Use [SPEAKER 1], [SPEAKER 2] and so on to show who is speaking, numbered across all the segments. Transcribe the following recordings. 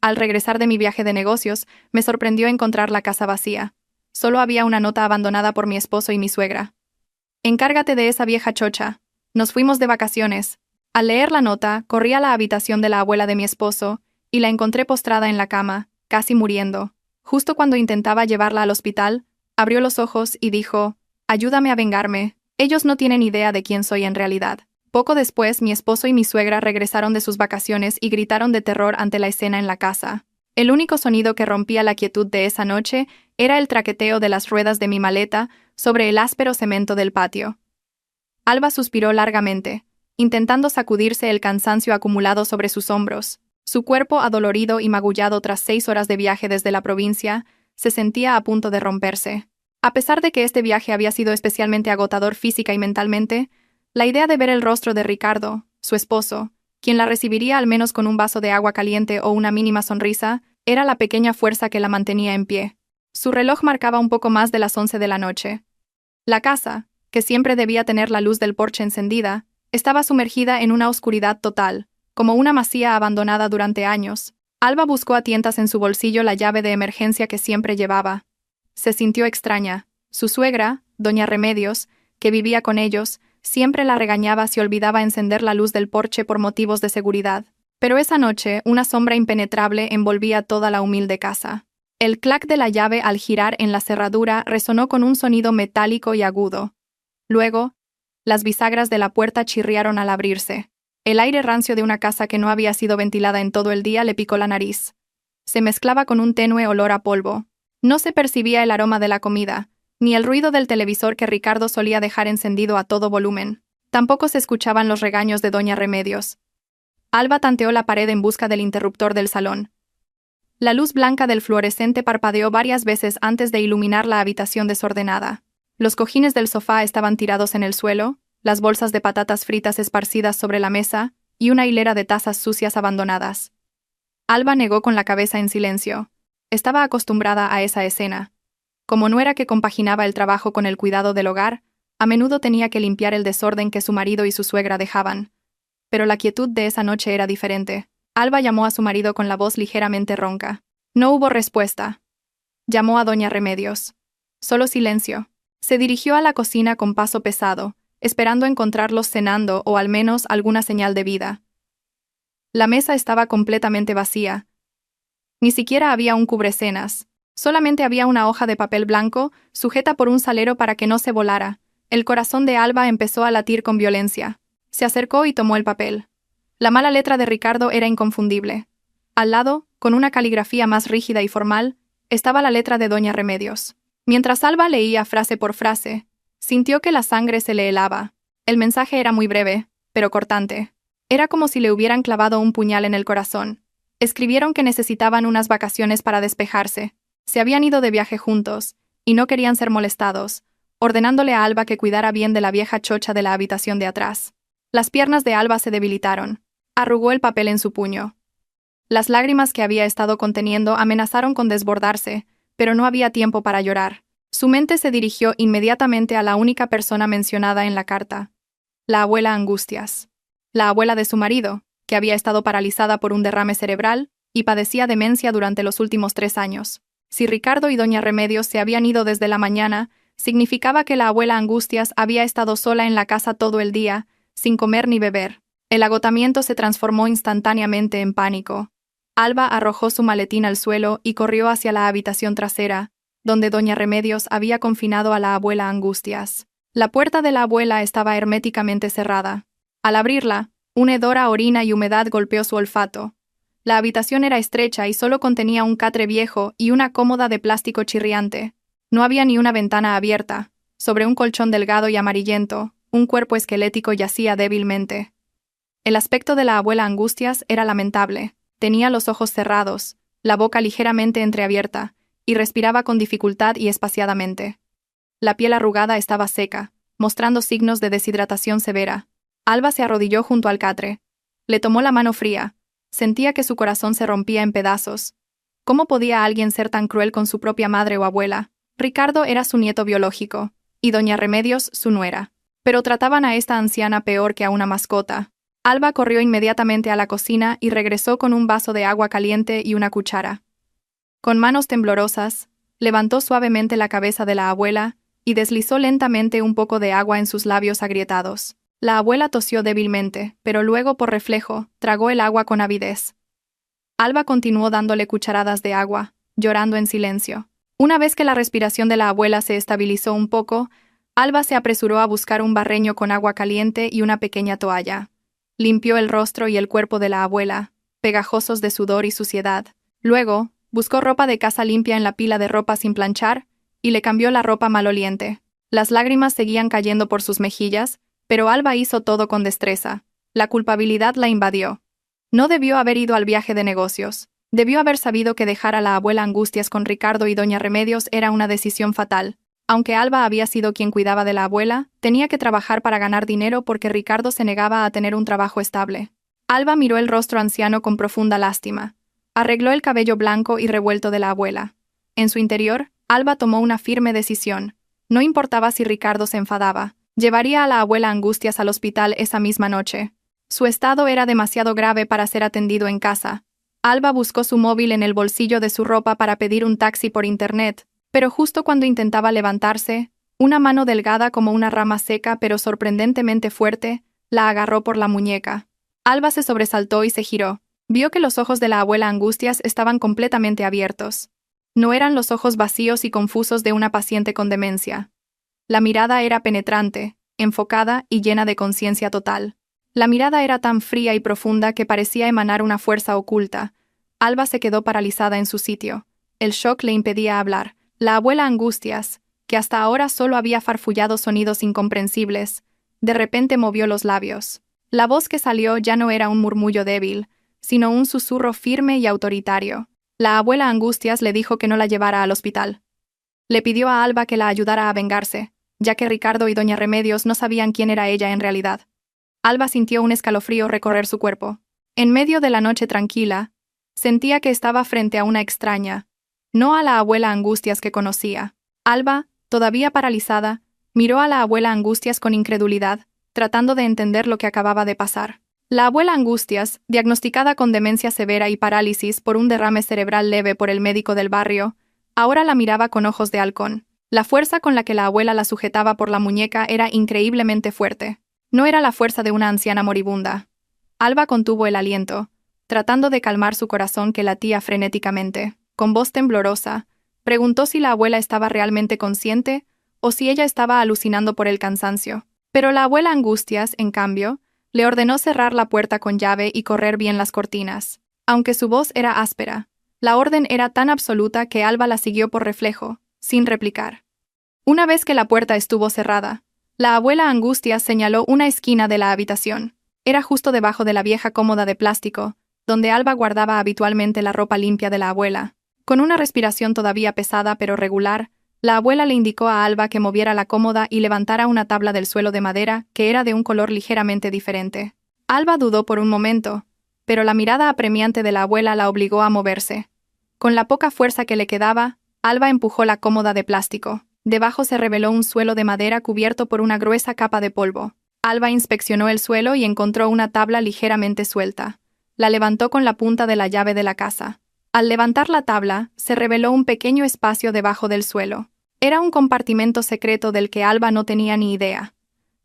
[SPEAKER 1] Al regresar de mi viaje de negocios, me sorprendió encontrar la casa vacía. Solo había una nota abandonada por mi esposo y mi suegra. Encárgate de esa vieja chocha. Nos fuimos de vacaciones. Al leer la nota, corrí a la habitación de la abuela de mi esposo y la encontré postrada en la cama, casi muriendo. Justo cuando intentaba llevarla al hospital, abrió los ojos y dijo: «Ayúdame a vengarme. Ellos no tienen idea de quién soy en realidad». Poco después, mi esposo y mi suegra regresaron de sus vacaciones y gritaron de terror ante la escena en la casa. El único sonido que rompía la quietud de esa noche era el traqueteo de las ruedas de mi maleta sobre el áspero cemento del patio. Alba suspiró largamente, intentando sacudirse el cansancio acumulado sobre sus hombros. Su cuerpo, adolorido y magullado tras 6 horas de viaje desde la provincia, se sentía a punto de romperse. A pesar de que este viaje había sido especialmente agotador física y mentalmente, la idea de ver el rostro de Ricardo, su esposo, quien la recibiría al menos con un vaso de agua caliente o una mínima sonrisa, era la pequeña fuerza que la mantenía en pie. Su reloj marcaba un poco más de las 11 de la noche. La casa, que siempre debía tener la luz del porche encendida, estaba sumergida en una oscuridad total, como una masía abandonada durante años. Alba buscó a tientas en su bolsillo la llave de emergencia que siempre llevaba. Se sintió extraña. Su suegra, doña Remedios, que vivía con ellos, siempre la regañaba si olvidaba encender la luz del porche por motivos de seguridad. Pero esa noche, una sombra impenetrable envolvía toda la humilde casa. El clac de la llave al girar en la cerradura resonó con un sonido metálico y agudo. Luego, las bisagras de la puerta chirriaron al abrirse. El aire rancio de una casa que no había sido ventilada en todo el día le picó la nariz. Se mezclaba con un tenue olor a polvo. No se percibía el aroma de la comida, ni el ruido del televisor que Ricardo solía dejar encendido a todo volumen. Tampoco se escuchaban los regaños de doña Remedios. Alba tanteó la pared en busca del interruptor del salón. La luz blanca del fluorescente parpadeó varias veces antes de iluminar la habitación desordenada. Los cojines del sofá estaban tirados en el suelo, las bolsas de patatas fritas esparcidas sobre la mesa y una hilera de tazas sucias abandonadas. Alba negó con la cabeza en silencio. Estaba acostumbrada a esa escena. Como no era que compaginaba el trabajo con el cuidado del hogar, a menudo tenía que limpiar el desorden que su marido y su suegra dejaban. Pero la quietud de esa noche era diferente. Alba llamó a su marido con la voz ligeramente ronca. No hubo respuesta. Llamó a doña Remedios. Solo silencio. Se dirigió a la cocina con paso pesado, esperando encontrarlos cenando o al menos alguna señal de vida. La mesa estaba completamente vacía. Ni siquiera había un cubrecenas. Solamente había una hoja de papel blanco, sujeta por un salero para que no se volara. El corazón de Alba empezó a latir con violencia. Se acercó y tomó el papel. La mala letra de Ricardo era inconfundible. Al lado, con una caligrafía más rígida y formal, estaba la letra de doña Remedios. Mientras Alba leía frase por frase, sintió que la sangre se le helaba. El mensaje era muy breve, pero cortante. Era como si le hubieran clavado un puñal en el corazón. Escribieron que necesitaban unas vacaciones para despejarse. Se habían ido de viaje juntos, y no querían ser molestados, ordenándole a Alba que cuidara bien de la vieja chocha de la habitación de atrás. Las piernas de Alba se debilitaron. Arrugó el papel en su puño. Las lágrimas que había estado conteniendo amenazaron con desbordarse, pero no había tiempo para llorar. Su mente se dirigió inmediatamente a la única persona mencionada en la carta, la abuela Angustias. La abuela de su marido, que había estado paralizada por un derrame cerebral y padecía demencia durante los últimos 3 años. Si Ricardo y doña Remedios se habían ido desde la mañana, significaba que la abuela Angustias había estado sola en la casa todo el día, sin comer ni beber. El agotamiento se transformó instantáneamente en pánico. Alba arrojó su maletín al suelo y corrió hacia la habitación trasera, donde doña Remedios había confinado a la abuela Angustias. La puerta de la abuela estaba herméticamente cerrada. Al abrirla, un hedor a orina y humedad golpeó su olfato. La habitación era estrecha y solo contenía un catre viejo y una cómoda de plástico chirriante. No había ni una ventana abierta. Sobre un colchón delgado y amarillento, un cuerpo esquelético yacía débilmente. El aspecto de la abuela Angustias era lamentable. Tenía los ojos cerrados, la boca ligeramente entreabierta, y respiraba con dificultad y espaciadamente. La piel arrugada estaba seca, mostrando signos de deshidratación severa. Alba se arrodilló junto al catre. Le tomó la mano fría. Sentía que su corazón se rompía en pedazos. ¿Cómo podía alguien ser tan cruel con su propia madre o abuela? Ricardo era su nieto biológico, y doña Remedios su nuera. Pero trataban a esta anciana peor que a una mascota. Alba corrió inmediatamente a la cocina y regresó con un vaso de agua caliente y una cuchara. Con manos temblorosas, levantó suavemente la cabeza de la abuela y deslizó lentamente un poco de agua en sus labios agrietados. La abuela tosió débilmente, pero luego, por reflejo, tragó el agua con avidez. Alba continuó dándole cucharadas de agua, llorando en silencio. Una vez que la respiración de la abuela se estabilizó un poco, Alba se apresuró a buscar un barreño con agua caliente y una pequeña toalla. Limpió el rostro y el cuerpo de la abuela, pegajosos de sudor y suciedad. Luego, buscó ropa de casa limpia en la pila de ropa sin planchar y le cambió la ropa maloliente. Las lágrimas seguían cayendo por sus mejillas, pero Alba hizo todo con destreza. La culpabilidad la invadió. No debió haber ido al viaje de negocios. Debió haber sabido que dejar a la abuela Angustias con Ricardo y doña Remedios era una decisión fatal. Aunque Alba había sido quien cuidaba de la abuela, tenía que trabajar para ganar dinero porque Ricardo se negaba a tener un trabajo estable. Alba miró el rostro anciano con profunda lástima. Arregló el cabello blanco y revuelto de la abuela. En su interior, Alba tomó una firme decisión. No importaba si Ricardo se enfadaba. Llevaría a la abuela Angustias al hospital esa misma noche. Su estado era demasiado grave para ser atendido en casa. Alba buscó su móvil en el bolsillo de su ropa para pedir un taxi por internet, pero justo cuando intentaba levantarse, una mano delgada como una rama seca pero sorprendentemente fuerte, la agarró por la muñeca. Alba se sobresaltó y se giró. Vio que los ojos de la abuela Angustias estaban completamente abiertos. No eran los ojos vacíos y confusos de una paciente con demencia. La mirada era penetrante, enfocada y llena de conciencia total. La mirada era tan fría y profunda que parecía emanar una fuerza oculta. Alba se quedó paralizada en su sitio. El shock le impedía hablar. La abuela Angustias, que hasta ahora solo había farfullado sonidos incomprensibles, de repente movió los labios. La voz que salió ya no era un murmullo débil, sino un susurro firme y autoritario. La abuela Angustias le dijo que no la llevara al hospital. Le pidió a Alba que la ayudara a vengarse, ya que Ricardo y doña Remedios no sabían quién era ella en realidad. Alba sintió un escalofrío recorrer su cuerpo. En medio de la noche tranquila, sentía que estaba frente a una extraña, no a la abuela Angustias que conocía. Alba, todavía paralizada, miró a la abuela Angustias con incredulidad, tratando de entender lo que acababa de pasar. La abuela Angustias, diagnosticada con demencia severa y parálisis por un derrame cerebral leve por el médico del barrio, ahora la miraba con ojos de halcón. La fuerza con la que la abuela la sujetaba por la muñeca era increíblemente fuerte. No era la fuerza de una anciana moribunda. Alba contuvo el aliento, tratando de calmar su corazón que latía frenéticamente. Con voz temblorosa, preguntó si la abuela estaba realmente consciente o si ella estaba alucinando por el cansancio. Pero la abuela Angustias, en cambio, le ordenó cerrar la puerta con llave y correr bien las cortinas. Aunque su voz era áspera, la orden era tan absoluta que Alba la siguió por reflejo, sin replicar. Una vez que la puerta estuvo cerrada, la abuela Angustias señaló una esquina de la habitación. Era justo debajo de la vieja cómoda de plástico, donde Alba guardaba habitualmente la ropa limpia de la abuela. Con una respiración todavía pesada pero regular, la abuela le indicó a Alba que moviera la cómoda y levantara una tabla del suelo de madera que era de un color ligeramente diferente. Alba dudó por un momento, pero la mirada apremiante de la abuela la obligó a moverse. Con la poca fuerza que le quedaba, Alba empujó la cómoda de plástico. Debajo se reveló un suelo de madera cubierto por una gruesa capa de polvo. Alba inspeccionó el suelo y encontró una tabla ligeramente suelta. La levantó con la punta de la llave de la casa. Al levantar la tabla, se reveló un pequeño espacio debajo del suelo. Era un compartimento secreto del que Alba no tenía ni idea.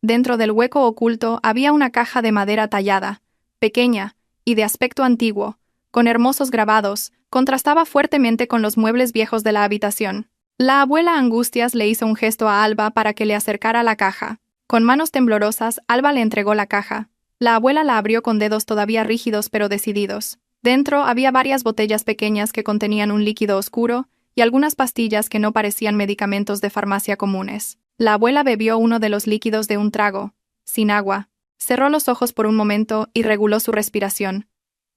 [SPEAKER 1] Dentro del hueco oculto había una caja de madera tallada, pequeña y de aspecto antiguo, con hermosos grabados, contrastaba fuertemente con los muebles viejos de la habitación. La abuela Angustias le hizo un gesto a Alba para que le acercara la caja. Con manos temblorosas, Alba le entregó la caja. La abuela la abrió con dedos todavía rígidos pero decididos. Dentro había varias botellas pequeñas que contenían un líquido oscuro y algunas pastillas que no parecían medicamentos de farmacia comunes. La abuela bebió uno de los líquidos de un trago, sin agua. Cerró los ojos por un momento y reguló su respiración.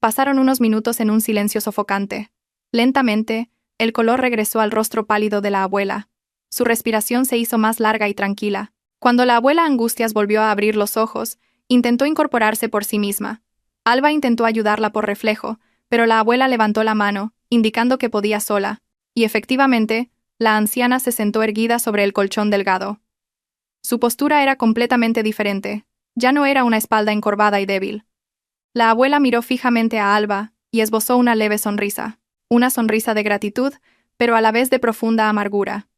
[SPEAKER 1] Pasaron unos minutos en un silencio sofocante. Lentamente, el color regresó al rostro pálido de la abuela. Su respiración se hizo más larga y tranquila. Cuando la abuela Angustias volvió a abrir los ojos, intentó incorporarse por sí misma. Alba intentó ayudarla por reflejo, pero la abuela levantó la mano, indicando que podía sola, y efectivamente, la anciana se sentó erguida sobre el colchón delgado. Su postura era completamente diferente. Ya no era una espalda encorvada y débil. La abuela miró fijamente a Alba y esbozó una leve sonrisa. Una sonrisa de gratitud, pero a la vez de profunda amargura.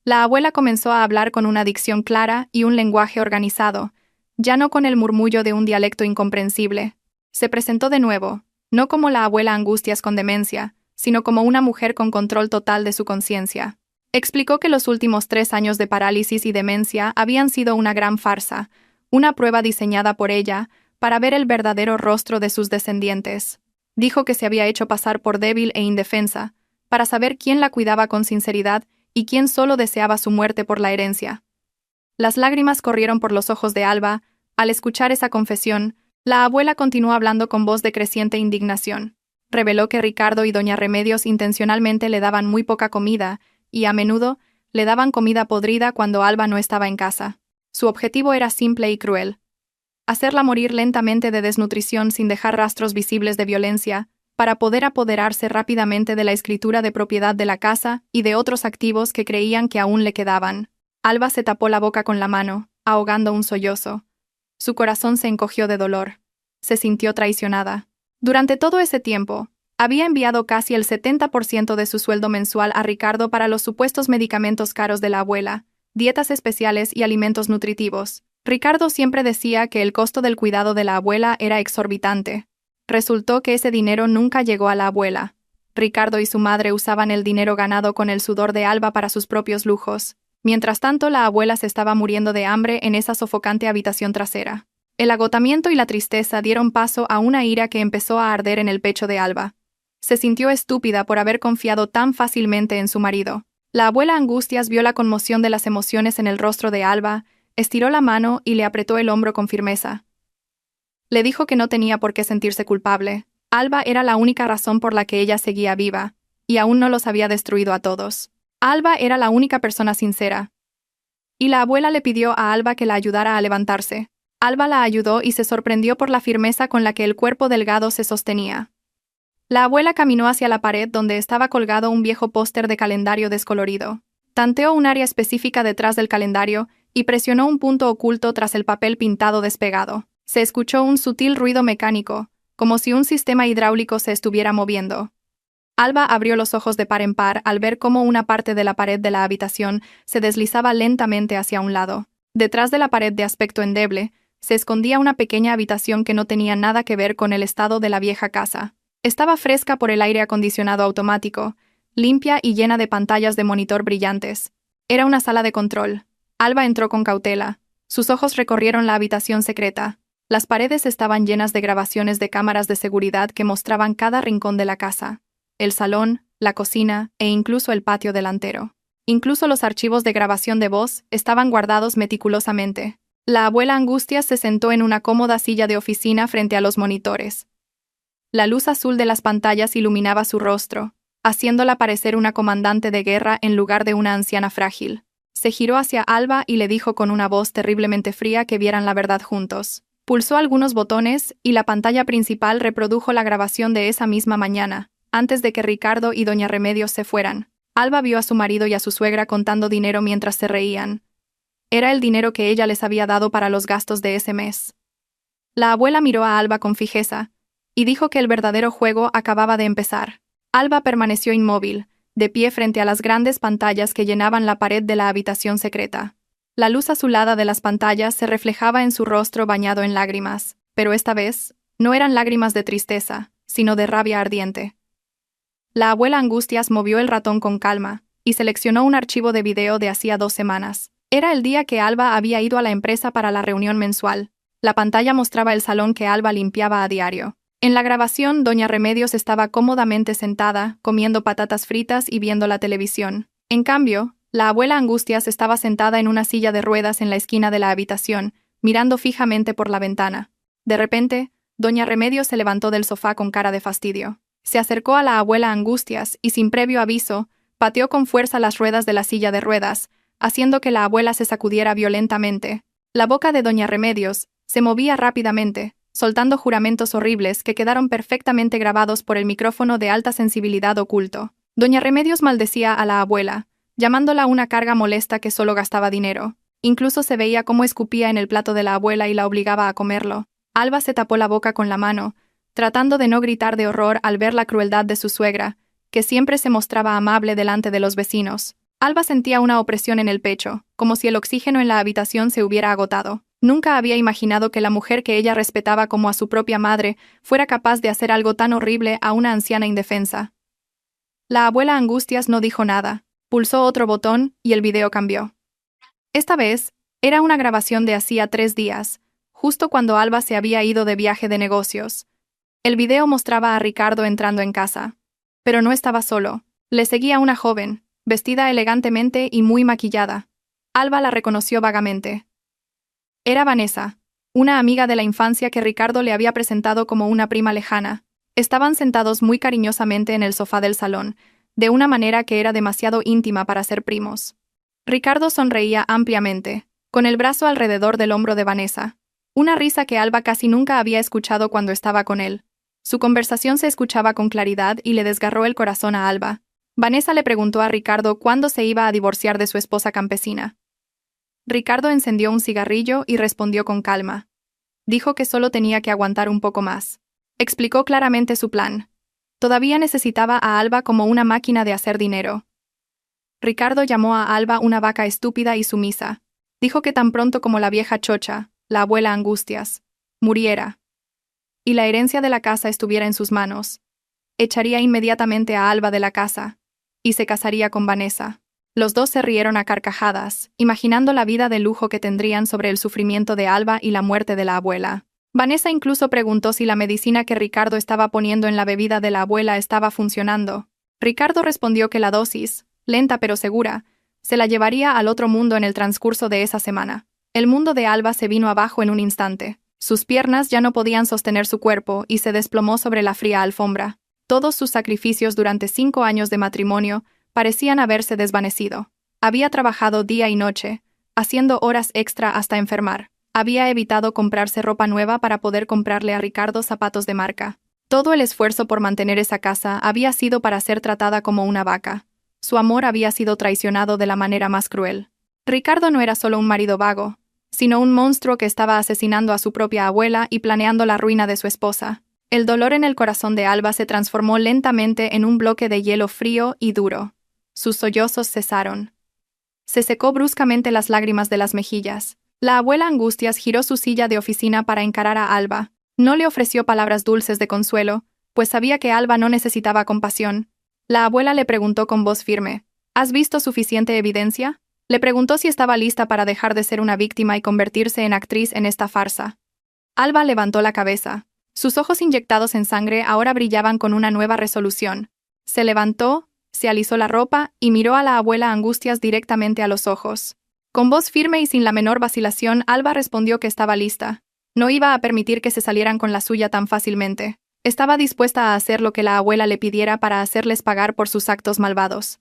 [SPEAKER 1] La abuela comenzó a hablar con una dicción clara y un lenguaje organizado, ya no con el murmullo de un dialecto incomprensible. Se presentó de nuevo, no como la abuela Angustias con demencia, sino como una mujer con control total de su conciencia. Explicó que los últimos 3 años de parálisis y demencia habían sido una gran farsa, una prueba diseñada por ella para ver el verdadero rostro de sus descendientes. Dijo que se había hecho pasar por débil e indefensa, para saber quién la cuidaba con sinceridad y quién solo deseaba su muerte por la herencia. Las lágrimas corrieron por los ojos de Alba. Al escuchar esa confesión, la abuela continuó hablando con voz de creciente indignación. Reveló que Ricardo y doña Remedios intencionalmente le daban muy poca comida, y a menudo le daban comida podrida cuando Alba no estaba en casa. Su objetivo era simple y cruel: hacerla morir lentamente de desnutrición sin dejar rastros visibles de violencia, para poder apoderarse rápidamente de la escritura de propiedad de la casa y de otros activos que creían que aún le quedaban. Alba se tapó la boca con la mano, ahogando un sollozo. Su corazón se encogió de dolor. Se sintió traicionada. Durante todo ese tiempo, había enviado casi el 70% de su sueldo mensual a Ricardo para los supuestos medicamentos caros de la abuela, dietas especiales y alimentos nutritivos. Ricardo siempre decía que el costo del cuidado de la abuela era exorbitante. Resultó que ese dinero nunca llegó a la abuela. Ricardo y su madre usaban el dinero ganado con el sudor de Alba para sus propios lujos. Mientras tanto, la abuela se estaba muriendo de hambre en esa sofocante habitación trasera. El agotamiento y la tristeza dieron paso a una ira que empezó a arder en el pecho de Alba. Se sintió estúpida por haber confiado tan fácilmente en su marido. La abuela Angustias vio la conmoción de las emociones en el rostro de Alba, estiró la mano y le apretó el hombro con firmeza. Le dijo que no tenía por qué sentirse culpable. Alba era la única razón por la que ella seguía viva, y aún no los había destruido a todos. Alba era la única persona sincera. Y la abuela le pidió a Alba que la ayudara a levantarse. Alba la ayudó y se sorprendió por la firmeza con la que el cuerpo delgado se sostenía. La abuela caminó hacia la pared donde estaba colgado un viejo póster de calendario descolorido. Tanteó un área específica detrás del calendario y presionó un punto oculto tras el papel pintado despegado. Se escuchó un sutil ruido mecánico, como si un sistema hidráulico se estuviera moviendo. Alba abrió los ojos de par en par al ver cómo una parte de la pared de la habitación se deslizaba lentamente hacia un lado. Detrás de la pared de aspecto endeble, se escondía una pequeña habitación que no tenía nada que ver con el estado de la vieja casa. Estaba fresca por el aire acondicionado automático, limpia y llena de pantallas de monitor brillantes. Era una sala de control. Alba entró con cautela. Sus ojos recorrieron la habitación secreta. Las paredes estaban llenas de grabaciones de cámaras de seguridad que mostraban cada rincón de la casa: el salón, la cocina e incluso el patio delantero. Incluso los archivos de grabación de voz estaban guardados meticulosamente. La abuela Angustias se sentó en una cómoda silla de oficina frente a los monitores. La luz azul de las pantallas iluminaba su rostro, haciéndola parecer una comandante de guerra en lugar de una anciana frágil. Se giró hacia Alba y le dijo con una voz terriblemente fría que vieran la verdad juntos. Pulsó algunos botones y la pantalla principal reprodujo la grabación de esa misma mañana, antes de que Ricardo y doña Remedios se fueran. Alba vio a su marido y a su suegra contando dinero mientras se reían. Era el dinero que ella les había dado para los gastos de ese mes. La abuela miró a Alba con fijeza y dijo que el verdadero juego acababa de empezar. Alba permaneció inmóvil, de pie frente a las grandes pantallas que llenaban la pared de la habitación secreta. La luz azulada de las pantallas se reflejaba en su rostro bañado en lágrimas, pero esta vez no eran lágrimas de tristeza, sino de rabia ardiente. La abuela Angustias movió el ratón con calma y seleccionó un archivo de video de hacía 2 semanas. Era el día que Alba había ido a la empresa para la reunión mensual. La pantalla mostraba el salón que Alba limpiaba a diario. En la grabación, doña Remedios estaba cómodamente sentada, comiendo patatas fritas y viendo la televisión. En cambio, la abuela Angustias estaba sentada en una silla de ruedas en la esquina de la habitación, mirando fijamente por la ventana. De repente, doña Remedios se levantó del sofá con cara de fastidio. Se acercó a la abuela Angustias y, sin previo aviso, pateó con fuerza las ruedas de la silla de ruedas, haciendo que la abuela se sacudiera violentamente. La boca de doña Remedios se movía rápidamente, soltando juramentos horribles que quedaron perfectamente grabados por el micrófono de alta sensibilidad oculto. Doña Remedios maldecía a la abuela, llamándola una carga molesta que solo gastaba dinero. Incluso se veía cómo escupía en el plato de la abuela y la obligaba a comerlo. Alba se tapó la boca con la mano, tratando de no gritar de horror al ver la crueldad de su suegra, que siempre se mostraba amable delante de los vecinos. Alba sentía una opresión en el pecho, como si el oxígeno en la habitación se hubiera agotado. Nunca había imaginado que la mujer que ella respetaba como a su propia madre fuera capaz de hacer algo tan horrible a una anciana indefensa. La abuela Angustias no dijo nada, pulsó otro botón y el video cambió. Esta vez, era una grabación de hacía 3 días, justo cuando Alba se había ido de viaje de negocios. El video mostraba a Ricardo entrando en casa. Pero no estaba solo. Le seguía una joven, vestida elegantemente y muy maquillada. Alba la reconoció vagamente. Era Vanessa, una amiga de la infancia que Ricardo le había presentado como una prima lejana. Estaban sentados muy cariñosamente en el sofá del salón, de una manera que era demasiado íntima para ser primos. Ricardo sonreía ampliamente, con el brazo alrededor del hombro de Vanessa. Una risa que Alba casi nunca había escuchado cuando estaba con él. Su conversación se escuchaba con claridad y le desgarró el corazón a Alba. Vanessa le preguntó a Ricardo cuándo se iba a divorciar de su esposa campesina. Ricardo encendió un cigarrillo y respondió con calma. Dijo que solo tenía que aguantar un poco más. Explicó claramente su plan. Todavía necesitaba a Alba como una máquina de hacer dinero. Ricardo llamó a Alba una vaca estúpida y sumisa. Dijo que tan pronto como la vieja chocha, la abuela Angustias, muriera, y la herencia de la casa estuviera en sus manos, echaría inmediatamente a Alba de la casa, y se casaría con Vanessa. Los dos se rieron a carcajadas, imaginando la vida de lujo que tendrían sobre el sufrimiento de Alba y la muerte de la abuela. Vanessa incluso preguntó si la medicina que Ricardo estaba poniendo en la bebida de la abuela estaba funcionando. Ricardo respondió que la dosis, lenta pero segura, se la llevaría al otro mundo en el transcurso de esa semana. El mundo de Alba se vino abajo en un instante. Sus piernas ya no podían sostener su cuerpo y se desplomó sobre la fría alfombra. Todos sus sacrificios durante 5 años de matrimonio parecían haberse desvanecido. Había trabajado día y noche, haciendo horas extra hasta enfermar. Había evitado comprarse ropa nueva para poder comprarle a Ricardo zapatos de marca. Todo el esfuerzo por mantener esa casa había sido para ser tratada como una vaca. Su amor había sido traicionado de la manera más cruel. Ricardo no era solo un marido vago, sino un monstruo que estaba asesinando a su propia abuela y planeando la ruina de su esposa. El dolor en el corazón de Alba se transformó lentamente en un bloque de hielo frío y duro. Sus sollozos cesaron. Se secó bruscamente las lágrimas de las mejillas. La abuela Angustias giró su silla de oficina para encarar a Alba. No le ofreció palabras dulces de consuelo, pues sabía que Alba no necesitaba compasión. La abuela le preguntó con voz firme: ¿Has visto suficiente evidencia? Le preguntó si estaba lista para dejar de ser una víctima y convertirse en actriz en esta farsa. Alba levantó la cabeza. Sus ojos inyectados en sangre ahora brillaban con una nueva resolución. Se levantó, se alisó la ropa y miró a la abuela Angustias directamente a los ojos. Con voz firme y sin la menor vacilación, Alba respondió que estaba lista. No iba a permitir que se salieran con la suya tan fácilmente. Estaba dispuesta a hacer lo que la abuela le pidiera para hacerles pagar por sus actos malvados.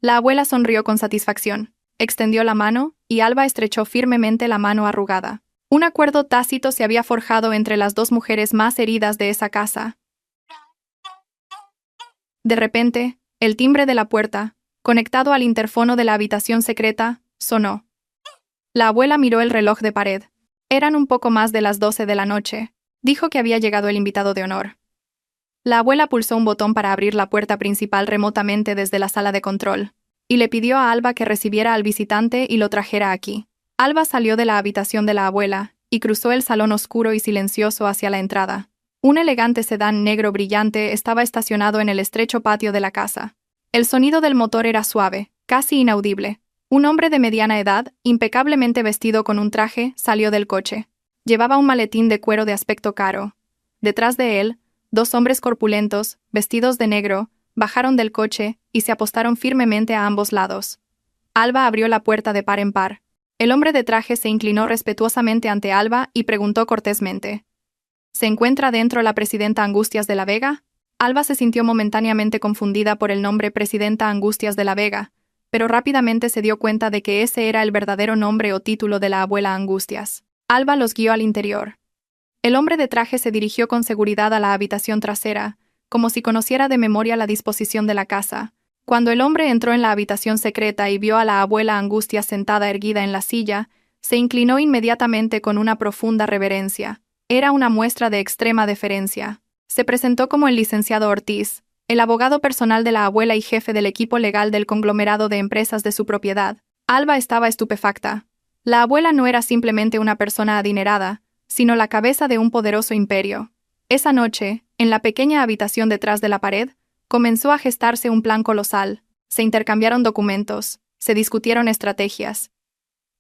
[SPEAKER 1] La abuela sonrió con satisfacción. Extendió la mano, y Alba estrechó firmemente la mano arrugada. Un acuerdo tácito se había forjado entre las dos mujeres más heridas de esa casa. De repente, el timbre de la puerta, conectado al interfono de la habitación secreta, sonó. La abuela miró el reloj de pared. Eran un poco más de las 12 de la noche. Dijo que había llegado el invitado de honor. La abuela pulsó un botón para abrir la puerta principal remotamente desde la sala de control, y le pidió a Alba que recibiera al visitante y lo trajera aquí. Alba salió de la habitación de la abuela y cruzó el salón oscuro y silencioso hacia la entrada. Un elegante sedán negro brillante estaba estacionado en el estrecho patio de la casa. El sonido del motor era suave, casi inaudible. Un hombre de mediana edad, impecablemente vestido con un traje, salió del coche. Llevaba un maletín de cuero de aspecto caro. Detrás de él, 2 hombres corpulentos, vestidos de negro, bajaron del coche y se apostaron firmemente a ambos lados. Alba abrió la puerta de par en par. El hombre de traje se inclinó respetuosamente ante Alba y preguntó cortésmente: ¿Se encuentra dentro la presidenta Angustias de la Vega? Alba se sintió momentáneamente confundida por el nombre Presidenta Angustias de la Vega, pero rápidamente se dio cuenta de que ese era el verdadero nombre o título de la abuela Angustias. Alba los guió al interior. El hombre de traje se dirigió con seguridad a la habitación trasera, como si conociera de memoria la disposición de la casa. Cuando el hombre entró en la habitación secreta y vio a la abuela Angustias sentada erguida en la silla, se inclinó inmediatamente con una profunda reverencia. Era una muestra de extrema deferencia. Se presentó como el licenciado Ortiz, el abogado personal de la abuela y jefe del equipo legal del conglomerado de empresas de su propiedad. Alba estaba estupefacta. La abuela no era simplemente una persona adinerada, sino la cabeza de un poderoso imperio. Esa noche, en la pequeña habitación detrás de la pared, comenzó a gestarse un plan colosal. Se intercambiaron documentos, se discutieron estrategias.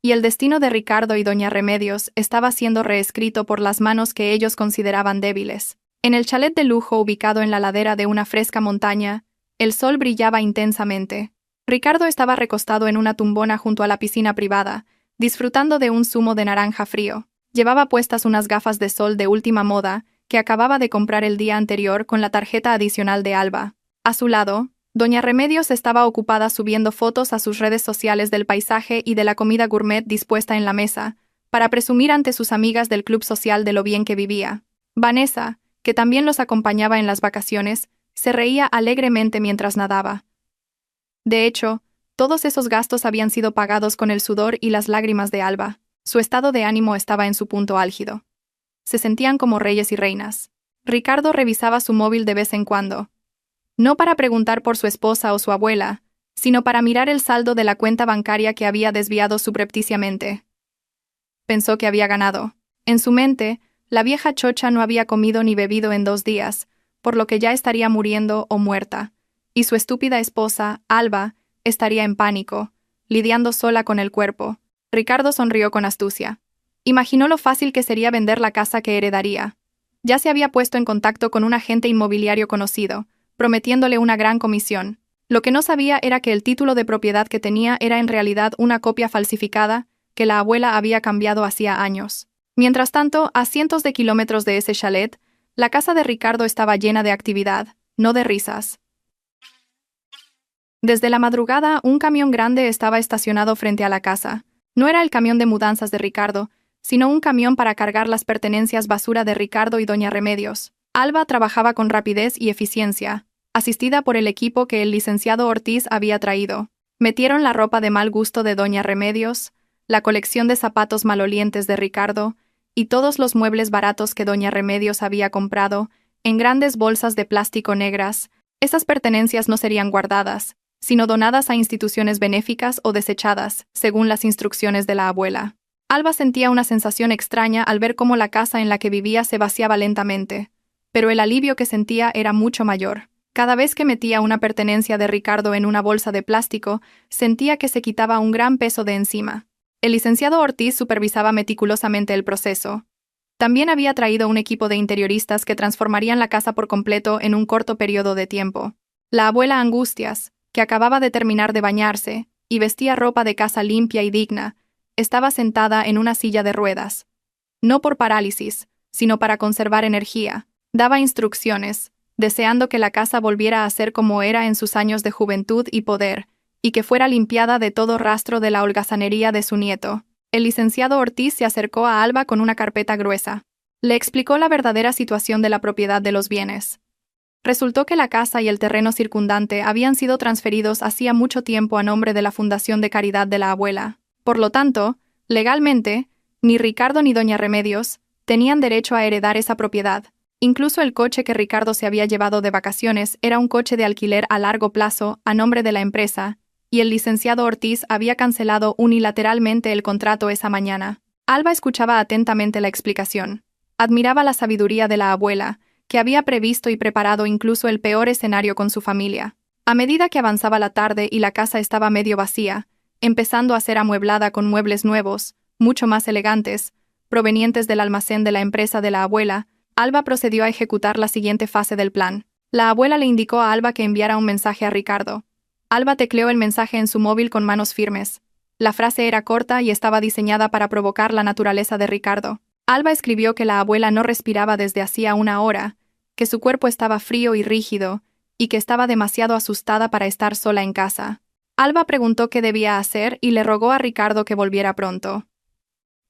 [SPEAKER 1] Y el destino de Ricardo y doña Remedios estaba siendo reescrito por las manos que ellos consideraban débiles. En el chalet de lujo ubicado en la ladera de una fresca montaña, el sol brillaba intensamente. Ricardo estaba recostado en una tumbona junto a la piscina privada, disfrutando de un zumo de naranja frío. Llevaba puestas unas gafas de sol de última moda que acababa de comprar el día anterior con la tarjeta adicional de Alba. A su lado, doña Remedios estaba ocupada subiendo fotos a sus redes sociales del paisaje y de la comida gourmet dispuesta en la mesa, para presumir ante sus amigas del club social de lo bien que vivía. Vanessa, que también los acompañaba en las vacaciones, se reía alegremente mientras nadaba. De hecho, todos esos gastos habían sido pagados con el sudor y las lágrimas de Alba. Su estado de ánimo estaba en su punto álgido. Se sentían como reyes y reinas. Ricardo revisaba su móvil de vez en cuando. No para preguntar por su esposa o su abuela, sino para mirar el saldo de la cuenta bancaria que había desviado subrepticiamente. Pensó que había ganado. En su mente, la vieja chocha no había comido ni bebido en 2 días, por lo que ya estaría muriendo o muerta, y su estúpida esposa, Alba, estaría en pánico, lidiando sola con el cuerpo. Ricardo sonrió con astucia. Imaginó lo fácil que sería vender la casa que heredaría. Ya se había puesto en contacto con un agente inmobiliario conocido, prometiéndole una gran comisión. Lo que no sabía era que el título de propiedad que tenía era en realidad una copia falsificada que la abuela había cambiado hacía años. Mientras tanto, a cientos de kilómetros de ese chalet, la casa de Ricardo estaba llena de actividad, no de risas. Desde la madrugada, un camión grande estaba estacionado frente a la casa. No era el camión de mudanzas de Ricardo, sino un camión para cargar las pertenencias basura de Ricardo y doña Remedios. Alba trabajaba con rapidez y eficiencia, asistida por el equipo que el licenciado Ortiz había traído. Metieron la ropa de mal gusto de doña Remedios, la colección de zapatos malolientes de Ricardo y todos los muebles baratos que doña Remedios había comprado en grandes bolsas de plástico negras. Esas pertenencias no serían guardadas, sino donadas a instituciones benéficas o desechadas, según las instrucciones de la abuela. Alba sentía una sensación extraña al ver cómo la casa en la que vivía se vaciaba lentamente, pero el alivio que sentía era mucho mayor. Cada vez que metía una pertenencia de Ricardo en una bolsa de plástico, sentía que se quitaba un gran peso de encima. El licenciado Ortiz supervisaba meticulosamente el proceso. También había traído un equipo de interioristas que transformarían la casa por completo en un corto periodo de tiempo. La abuela Angustias, que acababa de terminar de bañarse y vestía ropa de casa limpia y digna, estaba sentada en una silla de ruedas. No por parálisis, sino para conservar energía. Daba instrucciones, deseando que la casa volviera a ser como era en sus años de juventud y poder, y que fuera limpiada de todo rastro de la holgazanería de su nieto. El licenciado Ortiz se acercó a Alba con una carpeta gruesa. Le explicó la verdadera situación de la propiedad de los bienes. Resultó que la casa y el terreno circundante habían sido transferidos hacía mucho tiempo a nombre de la Fundación de Caridad de la abuela. Por lo tanto, legalmente, ni Ricardo ni doña Remedios tenían derecho a heredar esa propiedad. Incluso el coche que Ricardo se había llevado de vacaciones era un coche de alquiler a largo plazo a nombre de la empresa, y el licenciado Ortiz había cancelado unilateralmente el contrato esa mañana. Alba escuchaba atentamente la explicación. Admiraba la sabiduría de la abuela, que había previsto y preparado incluso el peor escenario con su familia. A medida que avanzaba la tarde y la casa estaba medio vacía, empezando a ser amueblada con muebles nuevos, mucho más elegantes, provenientes del almacén de la empresa de la abuela, Alba procedió a ejecutar la siguiente fase del plan. La abuela le indicó a Alba que enviara un mensaje a Ricardo. Alba tecleó el mensaje en su móvil con manos firmes. La frase era corta y estaba diseñada para provocar la naturaleza de Ricardo. Alba escribió que la abuela no respiraba desde hacía 1 hora, que su cuerpo estaba frío y rígido, y que estaba demasiado asustada para estar sola en casa. Alba preguntó qué debía hacer y le rogó a Ricardo que volviera pronto.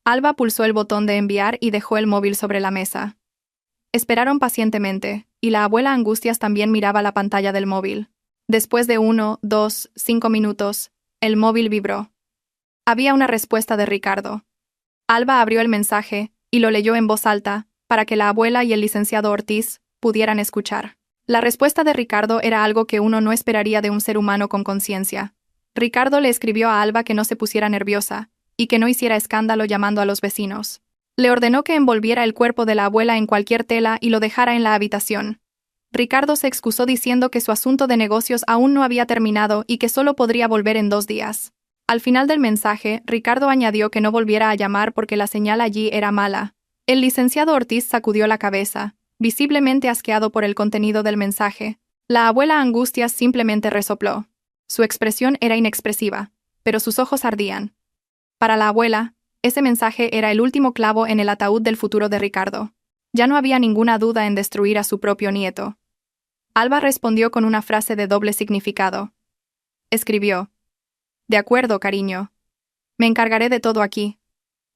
[SPEAKER 1] Alba pulsó el botón de enviar y dejó el móvil sobre la mesa. Esperaron pacientemente, y la abuela Angustias también miraba la pantalla del móvil. Después de 1, 2, 5 minutos, el móvil vibró. Había una respuesta de Ricardo. Alba abrió el mensaje y lo leyó en voz alta, para que la abuela y el licenciado Ortiz pudieran escuchar. La respuesta de Ricardo era algo que uno no esperaría de un ser humano con conciencia. Ricardo le escribió a Alba que no se pusiera nerviosa y que no hiciera escándalo llamando a los vecinos. Le ordenó que envolviera el cuerpo de la abuela en cualquier tela y lo dejara en la habitación. Ricardo se excusó diciendo que su asunto de negocios aún no había terminado y que solo podría volver en 2 días. Al final del mensaje, Ricardo añadió que no volviera a llamar porque la señal allí era mala. El licenciado Ortiz sacudió la cabeza, visiblemente asqueado por el contenido del mensaje. La abuela Angustias simplemente resopló. Su expresión era inexpresiva, pero sus ojos ardían. Para la abuela, ese mensaje era el último clavo en el ataúd del futuro de Ricardo. Ya no había ninguna duda en destruir a su propio nieto. Alba respondió con una frase de doble significado. Escribió: «De acuerdo, cariño. Me encargaré de todo aquí.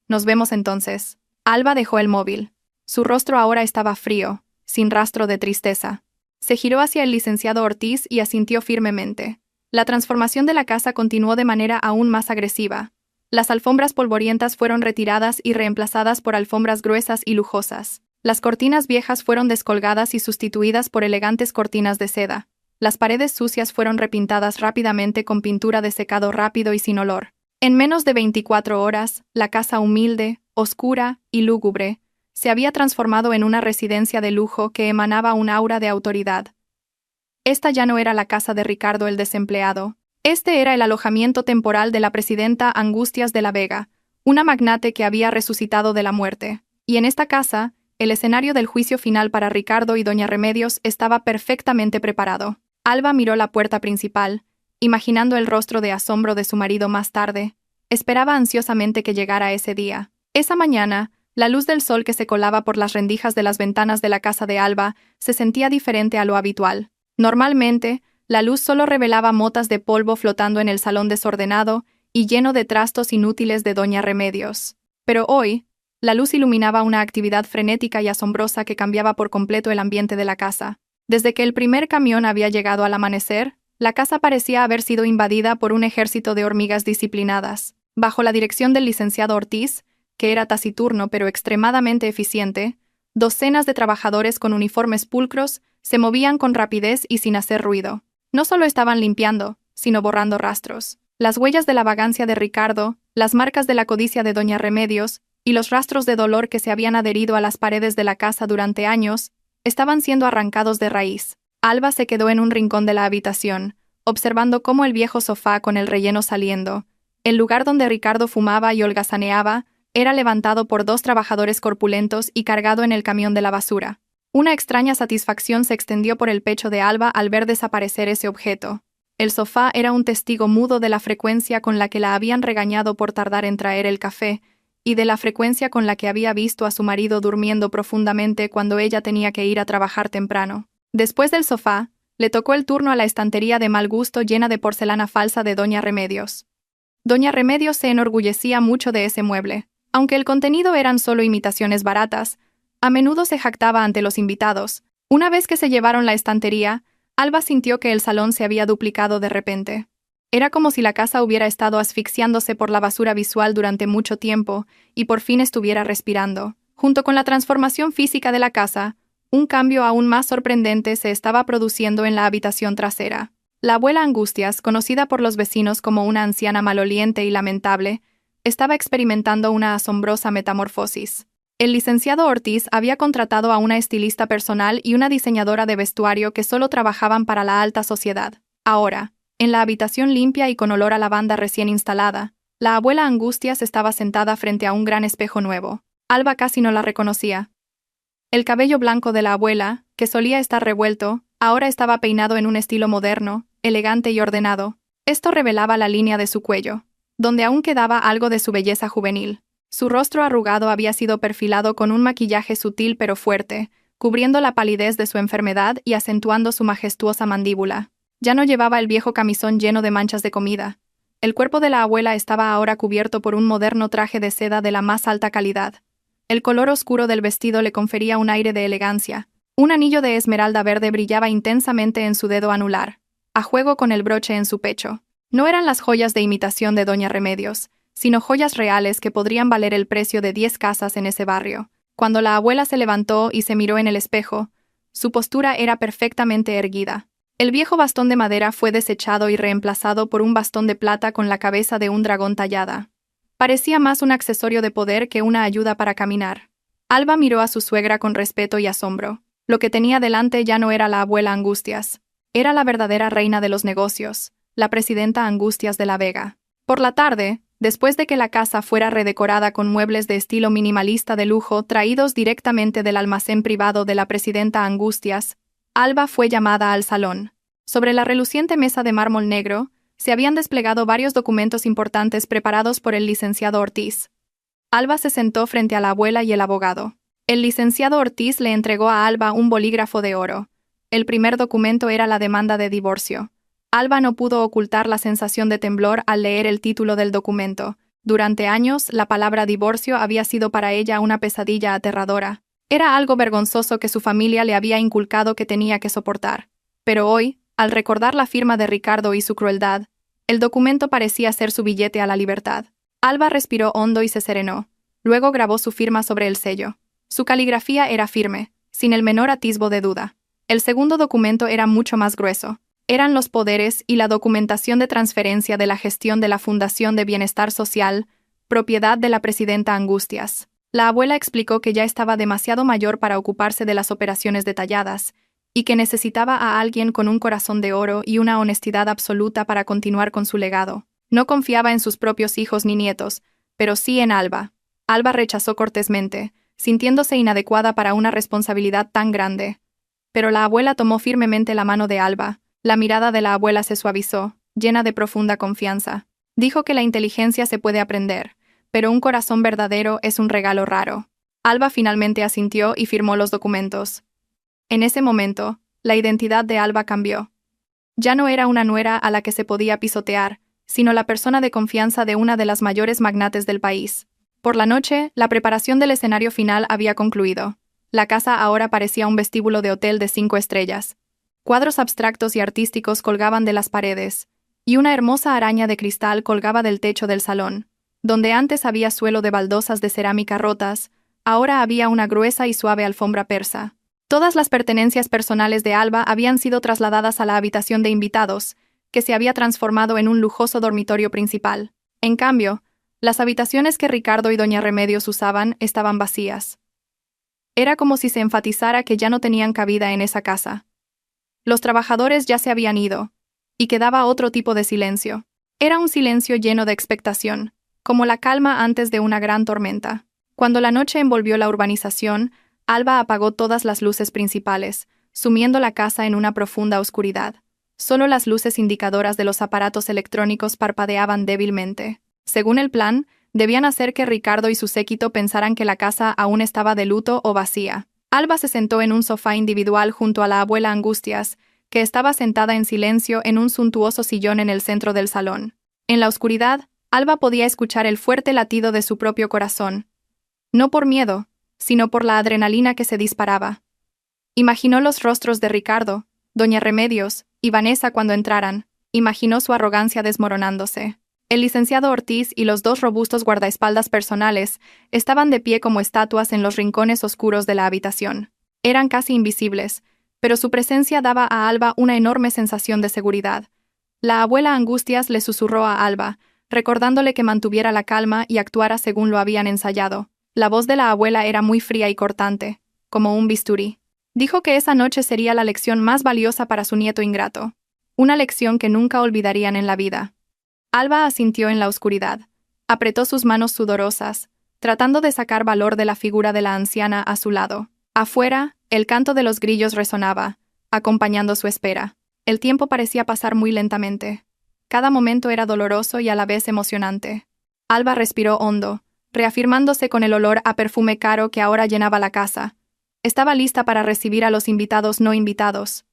[SPEAKER 1] Nos vemos entonces». Alba dejó el móvil. Su rostro ahora estaba frío, sin rastro de tristeza. Se giró hacia el licenciado Ortiz y asintió firmemente. La transformación de la casa continuó de manera aún más agresiva. Las alfombras polvorientas fueron retiradas y reemplazadas por alfombras gruesas y lujosas. Las cortinas viejas fueron descolgadas y sustituidas por elegantes cortinas de seda. Las paredes sucias fueron repintadas rápidamente con pintura de secado rápido y sin olor. En menos de 24 horas, la casa humilde, oscura y lúgubre se había transformado en una residencia de lujo que emanaba un aura de autoridad. Esta ya no era la casa de Ricardo el desempleado. Este era el alojamiento temporal de la presidenta Angustias de la Vega, una magnate que había resucitado de la muerte. Y en esta casa, el escenario del juicio final para Ricardo y doña Remedios estaba perfectamente preparado. Alba miró la puerta principal, imaginando el rostro de asombro de su marido más tarde. Esperaba ansiosamente que llegara ese día. Esa mañana, la luz del sol que se colaba por las rendijas de las ventanas de la casa de Alba se sentía diferente a lo habitual. Normalmente, la luz solo revelaba motas de polvo flotando en el salón desordenado y lleno de trastos inútiles de doña Remedios. Pero hoy, la luz iluminaba una actividad frenética y asombrosa que cambiaba por completo el ambiente de la casa. Desde que el primer camión había llegado al amanecer, la casa parecía haber sido invadida por un ejército de hormigas disciplinadas. Bajo la dirección del licenciado Ortiz, que era taciturno pero extremadamente eficiente, docenas de trabajadores con uniformes pulcros se movían con rapidez y sin hacer ruido. No solo estaban limpiando, sino borrando rastros. Las huellas de la vagancia de Ricardo, las marcas de la codicia de doña Remedios y los rastros de dolor que se habían adherido a las paredes de la casa durante años estaban siendo arrancados de raíz. Alba se quedó en un rincón de la habitación, observando cómo el viejo sofá con el relleno saliendo, el lugar donde Ricardo fumaba y holgazaneaba, era levantado por 2 trabajadores corpulentos y cargado en el camión de la basura. Una extraña satisfacción se extendió por el pecho de Alba al ver desaparecer ese objeto. El sofá era un testigo mudo de la frecuencia con la que la habían regañado por tardar en traer el café, y de la frecuencia con la que había visto a su marido durmiendo profundamente cuando ella tenía que ir a trabajar temprano. Después del sofá, le tocó el turno a la estantería de mal gusto llena de porcelana falsa de doña Remedios. Doña Remedios se enorgullecía mucho de ese mueble. Aunque el contenido eran solo imitaciones baratas, a menudo se jactaba ante los invitados. Una vez que se llevaron la estantería, Alba sintió que el salón se había duplicado de repente. Era como si la casa hubiera estado asfixiándose por la basura visual durante mucho tiempo y por fin estuviera respirando. Junto con la transformación física de la casa, un cambio aún más sorprendente se estaba produciendo en la habitación trasera. La abuela Angustias, conocida por los vecinos como una anciana maloliente y lamentable, estaba experimentando una asombrosa metamorfosis. El licenciado Ortiz había contratado a una estilista personal y una diseñadora de vestuario que solo trabajaban para la alta sociedad. Ahora, en la habitación limpia y con olor a lavanda recién instalada, la abuela Angustias estaba sentada frente a un gran espejo nuevo. Alba casi no la reconocía. El cabello blanco de la abuela, que solía estar revuelto, ahora estaba peinado en un estilo moderno, elegante y ordenado. Esto revelaba la línea de su cuello, donde aún quedaba algo de su belleza juvenil. Su rostro arrugado había sido perfilado con un maquillaje sutil pero fuerte, cubriendo la palidez de su enfermedad y acentuando su majestuosa mandíbula. Ya no llevaba el viejo camisón lleno de manchas de comida. El cuerpo de la abuela estaba ahora cubierto por un moderno traje de seda de la más alta calidad. El color oscuro del vestido le confería un aire de elegancia. Un anillo de esmeralda verde brillaba intensamente en su dedo anular, a juego con el broche en su pecho. No eran las joyas de imitación de doña Remedios, sino joyas reales que podrían valer el precio de 10 casas en ese barrio. Cuando la abuela se levantó y se miró en el espejo, Su postura era perfectamente erguida. El viejo bastón de madera fue desechado y reemplazado por un bastón de plata con la cabeza de un dragón tallada. Parecía más un accesorio de poder que una ayuda para caminar. Alba miró a su suegra con respeto y asombro. Lo que tenía delante ya no era la abuela Angustias. Era la verdadera reina de los negocios, la presidenta Angustias de la Vega. Por la tarde, después de que la casa fuera redecorada con muebles de estilo minimalista de lujo traídos directamente del almacén privado de la presidenta Angustias, Alba fue llamada al salón. Sobre la reluciente mesa de mármol negro, se habían desplegado varios documentos importantes preparados por el licenciado Ortiz. Alba se sentó frente a la abuela y el abogado. El licenciado Ortiz le entregó a Alba un bolígrafo de oro. El primer documento era la demanda de divorcio. Alba no pudo ocultar la sensación de temblor al leer el título del documento. Durante años, la palabra divorcio había sido para ella una pesadilla aterradora. Era algo vergonzoso que su familia le había inculcado que tenía que soportar. Pero hoy, al recordar la firma de Ricardo y su crueldad, el documento parecía ser su billete a la libertad. Alba respiró hondo y se serenó. Luego grabó su firma sobre el sello. Su caligrafía era firme, sin el menor atisbo de duda. El segundo documento era mucho más grueso. Eran los poderes y la documentación de transferencia de la gestión de la Fundación de Bienestar Social, propiedad de la presidenta Angustias. La abuela explicó que ya estaba demasiado mayor para ocuparse de las operaciones detalladas, y que necesitaba a alguien con un corazón de oro y una honestidad absoluta para continuar con su legado. No confiaba en sus propios hijos ni nietos, pero sí en Alba. Alba rechazó cortésmente, sintiéndose inadecuada para una responsabilidad tan grande. Pero la abuela tomó firmemente la mano de Alba. La mirada de la abuela se suavizó, llena de profunda confianza. Dijo que la inteligencia se puede aprender, pero un corazón verdadero es un regalo raro. Alba finalmente asintió y firmó los documentos. En ese momento, la identidad de Alba cambió. Ya no era una nuera a la que se podía pisotear, sino la persona de confianza de una de las mayores magnates del país. Por la noche, la preparación del escenario final había concluido. La casa ahora parecía un vestíbulo de hotel de 5 estrellas. Cuadros abstractos y artísticos colgaban de las paredes, y una hermosa araña de cristal colgaba del techo del salón. Donde antes había suelo de baldosas de cerámica rotas, ahora había una gruesa y suave alfombra persa. Todas las pertenencias personales de Alba habían sido trasladadas a la habitación de invitados, que se había transformado en un lujoso dormitorio principal. En cambio, las habitaciones que Ricardo y doña Remedios usaban estaban vacías. Era como si se enfatizara que ya no tenían cabida en esa casa. Los trabajadores ya se habían ido, y quedaba otro tipo de silencio. Era un silencio lleno de expectación, como la calma antes de una gran tormenta. Cuando la noche envolvió la urbanización, Alba apagó todas las luces principales, sumiendo la casa en una profunda oscuridad. Solo las luces indicadoras de los aparatos electrónicos parpadeaban débilmente. Según el plan, debían hacer que Ricardo y su séquito pensaran que la casa aún estaba de luto o vacía. Alba se sentó en un sofá individual junto a la abuela Angustias, que estaba sentada en silencio en un suntuoso sillón en el centro del salón. En la oscuridad, Alba podía escuchar el fuerte latido de su propio corazón. No por miedo, sino por la adrenalina que se disparaba. Imaginó los rostros de Ricardo, doña Remedios y Vanessa cuando entraran. Imaginó su arrogancia desmoronándose. El licenciado Ortiz y los 2 robustos guardaespaldas personales estaban de pie como estatuas en los rincones oscuros de la habitación. Eran casi invisibles, pero su presencia daba a Alba una enorme sensación de seguridad. La abuela Angustias le susurró a Alba, recordándole que mantuviera la calma y actuara según lo habían ensayado. La voz de la abuela era muy fría y cortante, como un bisturí. Dijo que esa noche sería la lección más valiosa para su nieto ingrato. Una lección que nunca olvidarían en la vida. Alba asintió en la oscuridad. Apretó sus manos sudorosas, tratando de sacar valor de la figura de la anciana a su lado. Afuera, el canto de los grillos resonaba, acompañando su espera. El tiempo parecía pasar muy lentamente. Cada momento era doloroso y a la vez emocionante. Alba respiró hondo, reafirmándose con el olor a perfume caro que ahora llenaba la casa. Estaba lista para recibir a los invitados no invitados.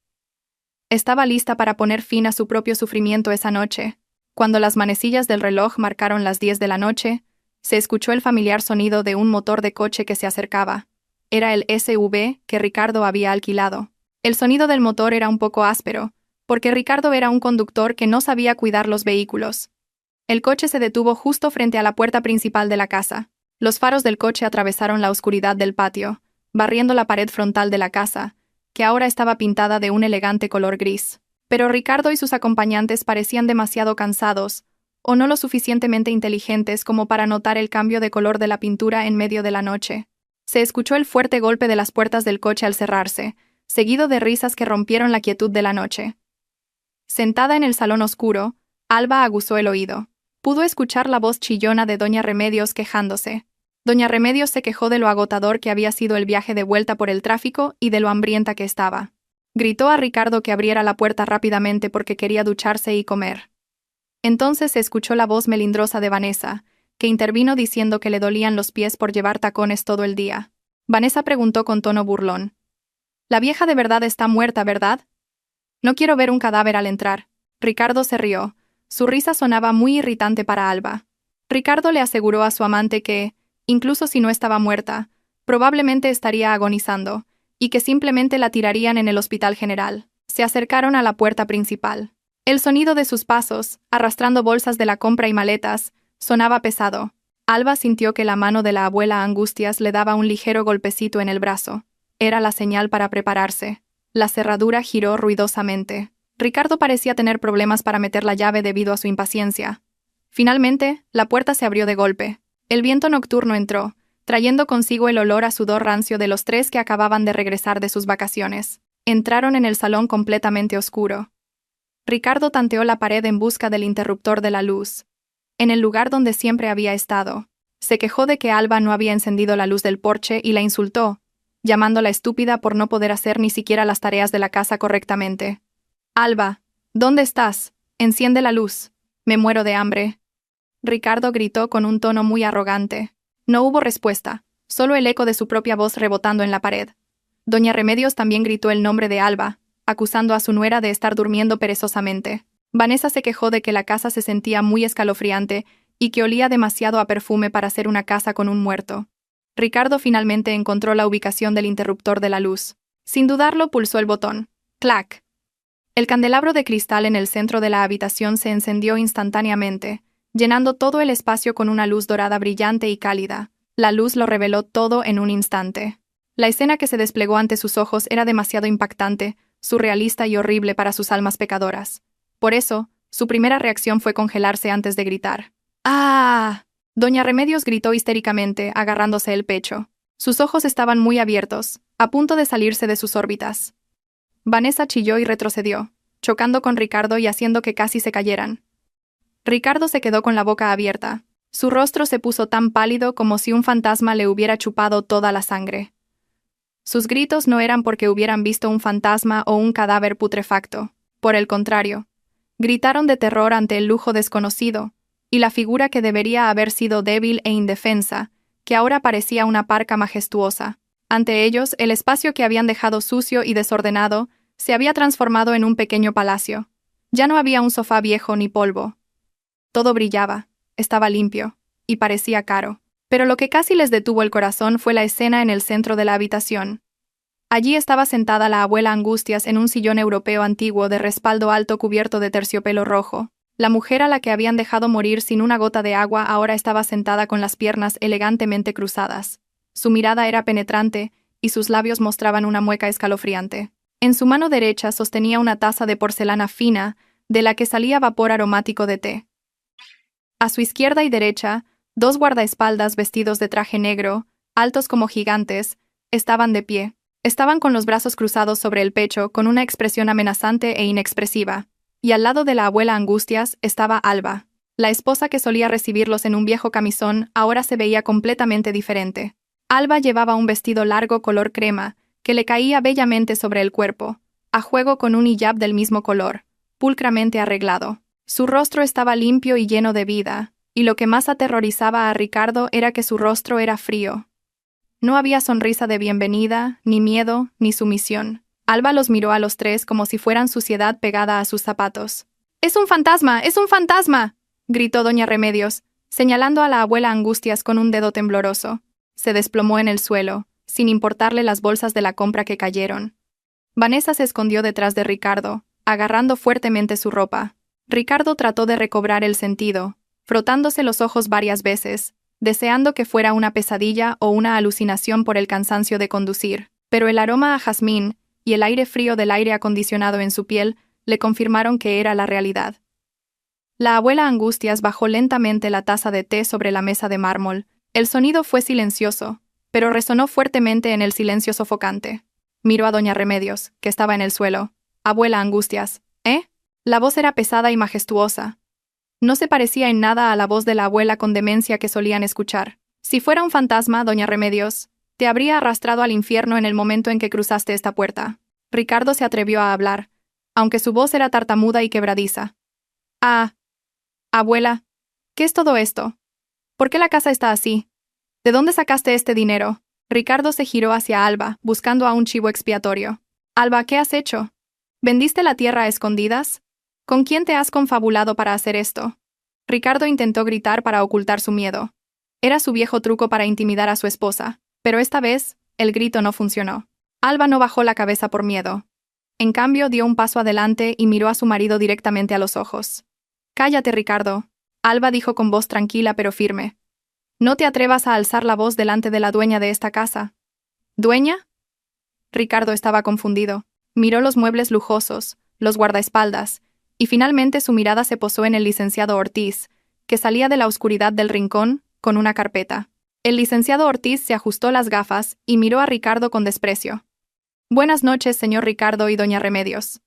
[SPEAKER 1] Estaba lista para poner fin a su propio sufrimiento esa noche. Cuando las manecillas del reloj marcaron las 10 de la noche, se escuchó el familiar sonido de un motor de coche que se acercaba. Era el SUV que Ricardo había alquilado. El sonido del motor era un poco áspero, porque Ricardo era un conductor que no sabía cuidar los vehículos. El coche se detuvo justo frente a la puerta principal de la casa. Los faros del coche atravesaron la oscuridad del patio, barriendo la pared frontal de la casa, que ahora estaba pintada de un elegante color gris. Pero Ricardo y sus acompañantes parecían demasiado cansados, o no lo suficientemente inteligentes como para notar el cambio de color de la pintura en medio de la noche. Se escuchó el fuerte golpe de las puertas del coche al cerrarse, seguido de risas que rompieron la quietud de la noche. Sentada en el salón oscuro, Alba aguzó el oído. Pudo escuchar la voz chillona de doña Remedios quejándose. Doña Remedios se quejó de lo agotador que había sido el viaje de vuelta por el tráfico y de lo hambrienta que estaba. Gritó a Ricardo que abriera la puerta rápidamente porque quería ducharse y comer. Entonces se escuchó la voz melindrosa de Vanessa, que intervino diciendo que le dolían los pies por llevar tacones todo el día. Vanessa preguntó con tono burlón. «La vieja de verdad está muerta, ¿verdad? No quiero ver un cadáver al entrar». Ricardo se rió. Su risa sonaba muy irritante para Alba. Ricardo le aseguró a su amante que, incluso si no estaba muerta, probablemente estaría agonizando, y que simplemente la tirarían en el hospital general. Se acercaron a la puerta principal. El sonido de sus pasos, arrastrando bolsas de la compra y maletas, sonaba pesado. Alba sintió que la mano de la abuela Angustias le daba un ligero golpecito en el brazo. Era la señal para prepararse. La cerradura giró ruidosamente. Ricardo parecía tener problemas para meter la llave debido a su impaciencia. Finalmente, la puerta se abrió de golpe. El viento nocturno entró, trayendo consigo el olor a sudor rancio de los tres que acababan de regresar de sus vacaciones. Entraron en el salón completamente oscuro. Ricardo tanteó la pared en busca del interruptor de la luz. En el lugar donde siempre había estado. Se quejó de que Alba no había encendido la luz del porche y la insultó, llamándola estúpida por no poder hacer ni siquiera las tareas de la casa correctamente. «Alba, ¿dónde estás? Enciende la luz. Me muero de hambre». Ricardo gritó con un tono muy arrogante. No hubo respuesta, solo el eco de su propia voz rebotando en la pared. Doña Remedios también gritó el nombre de Alba, acusando a su nuera de estar durmiendo perezosamente. Vanessa se quejó de que la casa se sentía muy escalofriante y que olía demasiado a perfume para ser una casa con un muerto. Ricardo finalmente encontró la ubicación del interruptor de la luz. Sin dudarlo, pulsó el botón. ¡Clac! El candelabro de cristal en el centro de la habitación se encendió instantáneamente, llenando todo el espacio con una luz dorada brillante y cálida. La luz lo reveló todo en un instante. La escena que se desplegó ante sus ojos era demasiado impactante, surrealista y horrible para sus almas pecadoras. Por eso, su primera reacción fue congelarse antes de gritar. ¡Ah! Doña Remedios gritó histéricamente, agarrándose el pecho. Sus ojos estaban muy abiertos, a punto de salirse de sus órbitas. Vanessa chilló y retrocedió, chocando con Ricardo y haciendo que casi se cayeran. Ricardo se quedó con la boca abierta. Su rostro se puso tan pálido como si un fantasma le hubiera chupado toda la sangre. Sus gritos no eran porque hubieran visto un fantasma o un cadáver putrefacto. Por el contrario, gritaron de terror ante el lujo desconocido, y la figura que debería haber sido débil e indefensa, que ahora parecía una parca majestuosa. Ante ellos, el espacio que habían dejado sucio y desordenado se había transformado en un pequeño palacio. Ya no había un sofá viejo ni polvo. Todo brillaba, estaba limpio, y parecía caro. Pero lo que casi les detuvo el corazón fue la escena en el centro de la habitación. Allí estaba sentada la abuela Angustias en un sillón europeo antiguo de respaldo alto cubierto de terciopelo rojo. La mujer a la que habían dejado morir sin una gota de agua ahora estaba sentada con las piernas elegantemente cruzadas. Su mirada era penetrante, y sus labios mostraban una mueca escalofriante. En su mano derecha sostenía una taza de porcelana fina, de la que salía vapor aromático de té. A su izquierda y derecha, dos guardaespaldas vestidos de traje negro, altos como gigantes, estaban de pie. Estaban con los brazos cruzados sobre el pecho, con una expresión amenazante e inexpresiva. Y al lado de la abuela Angustias estaba Alba. La esposa que solía recibirlos en un viejo camisón ahora se veía completamente diferente. Alba llevaba un vestido largo color crema, que le caía bellamente sobre el cuerpo, a juego con un hijab del mismo color, pulcramente arreglado. Su rostro estaba limpio y lleno de vida, y lo que más aterrorizaba a Ricardo era que su rostro era frío. No había sonrisa de bienvenida, ni miedo, ni sumisión. Alba los miró a los tres como si fueran suciedad pegada a sus zapatos. ¡Es un fantasma! ¡Es un fantasma!, gritó doña Remedios, señalando a la abuela Angustias con un dedo tembloroso. Se desplomó en el suelo, sin importarle las bolsas de la compra que cayeron. Vanessa se escondió detrás de Ricardo, agarrando fuertemente su ropa. Ricardo trató de recobrar el sentido, frotándose los ojos varias veces, deseando que fuera una pesadilla o una alucinación por el cansancio de conducir. Pero el aroma a jazmín, y el aire frío del aire acondicionado en su piel le confirmaron que era la realidad. La abuela Angustias bajó lentamente la taza de té sobre la mesa de mármol. El sonido fue silencioso, pero resonó fuertemente en el silencio sofocante. Miró a doña Remedios, que estaba en el suelo. «Abuela Angustias, ¿eh?» La voz era pesada y majestuosa. No se parecía en nada a la voz de la abuela con demencia que solían escuchar. «Si fuera un fantasma, doña Remedios, te habría arrastrado al infierno en el momento en que cruzaste esta puerta». Ricardo se atrevió a hablar, aunque su voz era tartamuda y quebradiza. «Ah, abuela, ¿qué es todo esto? ¿Por qué la casa está así? ¿De dónde sacaste este dinero?» Ricardo se giró hacia Alba, buscando a un chivo expiatorio. «Alba, ¿qué has hecho? ¿Vendiste la tierra a escondidas? ¿Con quién te has confabulado para hacer esto?» Ricardo intentó gritar para ocultar su miedo. Era su viejo truco para intimidar a su esposa, pero esta vez, el grito no funcionó. Alba no bajó la cabeza por miedo. En cambio, dio un paso adelante y miró a su marido directamente a los ojos. «Cállate, Ricardo», Alba dijo con voz tranquila pero firme. «No te atrevas a alzar la voz delante de la dueña de esta casa». «¿Dueña?» Ricardo estaba confundido. Miró los muebles lujosos, los guardaespaldas, y finalmente su mirada se posó en el licenciado Ortiz, que salía de la oscuridad del rincón, con una carpeta. El licenciado Ortiz se ajustó las gafas y miró a Ricardo con desprecio. «Buenas noches, señor Ricardo y doña Remedios»,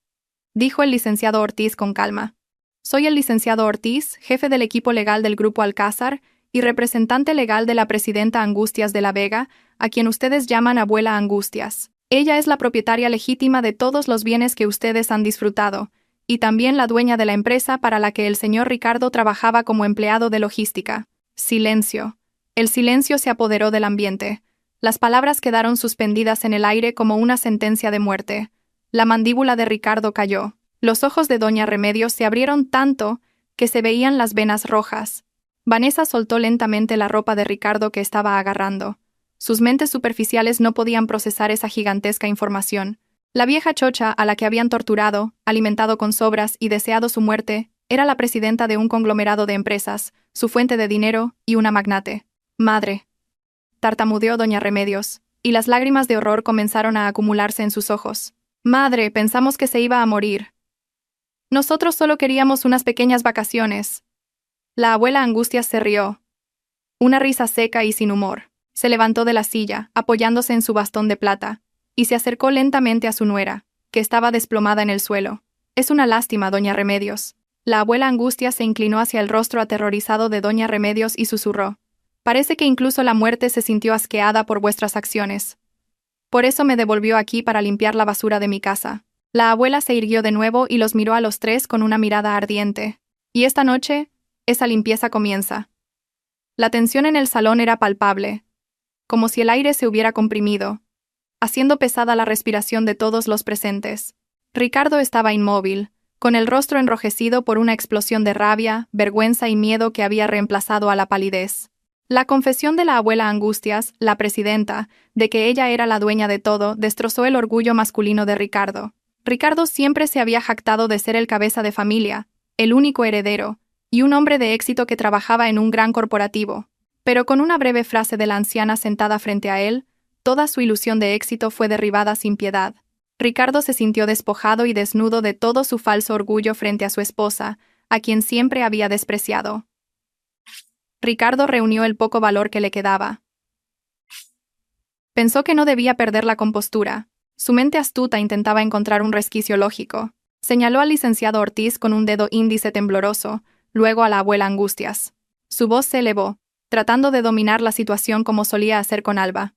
[SPEAKER 1] dijo el licenciado Ortiz con calma. «Soy el licenciado Ortiz, jefe del equipo legal del Grupo Alcázar y representante legal de la presidenta Angustias de la Vega, a quien ustedes llaman abuela Angustias. Ella es la propietaria legítima de todos los bienes que ustedes han disfrutado, y también la dueña de la empresa para la que el señor Ricardo trabajaba como empleado de logística». Silencio. El silencio se apoderó del ambiente. Las palabras quedaron suspendidas en el aire como una sentencia de muerte. La mandíbula de Ricardo cayó. Los ojos de doña Remedios se abrieron tanto que se veían las venas rojas. Vanessa soltó lentamente la ropa de Ricardo que estaba agarrando. Sus mentes superficiales no podían procesar esa gigantesca información. La vieja chocha a la que habían torturado, alimentado con sobras y deseado su muerte, era la presidenta de un conglomerado de empresas, su fuente de dinero y una magnate. «Madre», tartamudeó doña Remedios, y las lágrimas de horror comenzaron a acumularse en sus ojos. «Madre, pensamos que se iba a morir. Nosotros solo queríamos unas pequeñas vacaciones». La abuela Angustias se rió. Una risa seca y sin humor. Se levantó de la silla, apoyándose en su bastón de plata, y se acercó lentamente a su nuera, que estaba desplomada en el suelo. «Es una lástima, doña Remedios». La abuela Angustias se inclinó hacia el rostro aterrorizado de doña Remedios y susurró. «Parece que incluso la muerte se sintió asqueada por vuestras acciones. Por eso me devolvió aquí para limpiar la basura de mi casa». La abuela se irguió de nuevo y los miró a los tres con una mirada ardiente. «Y esta noche, esa limpieza comienza». La tensión en el salón era palpable, como si el aire se hubiera comprimido, haciendo pesada la respiración de todos los presentes. Ricardo estaba inmóvil, con el rostro enrojecido por una explosión de rabia, vergüenza y miedo que había reemplazado a la palidez. La confesión de la abuela Angustias, la presidenta, de que ella era la dueña de todo, destrozó el orgullo masculino de Ricardo. Ricardo siempre se había jactado de ser el cabeza de familia, el único heredero, y un hombre de éxito que trabajaba en un gran corporativo. Pero con una breve frase de la anciana sentada frente a él, toda su ilusión de éxito fue derribada sin piedad. Ricardo se sintió despojado y desnudo de todo su falso orgullo frente a su esposa, a quien siempre había despreciado. Ricardo reunió el poco valor que le quedaba. Pensó que no debía perder la compostura. Su mente astuta intentaba encontrar un resquicio lógico. Señaló al licenciado Ortiz con un dedo índice tembloroso, luego a la abuela Angustias. Su voz se elevó, tratando de dominar la situación como solía hacer con Alba.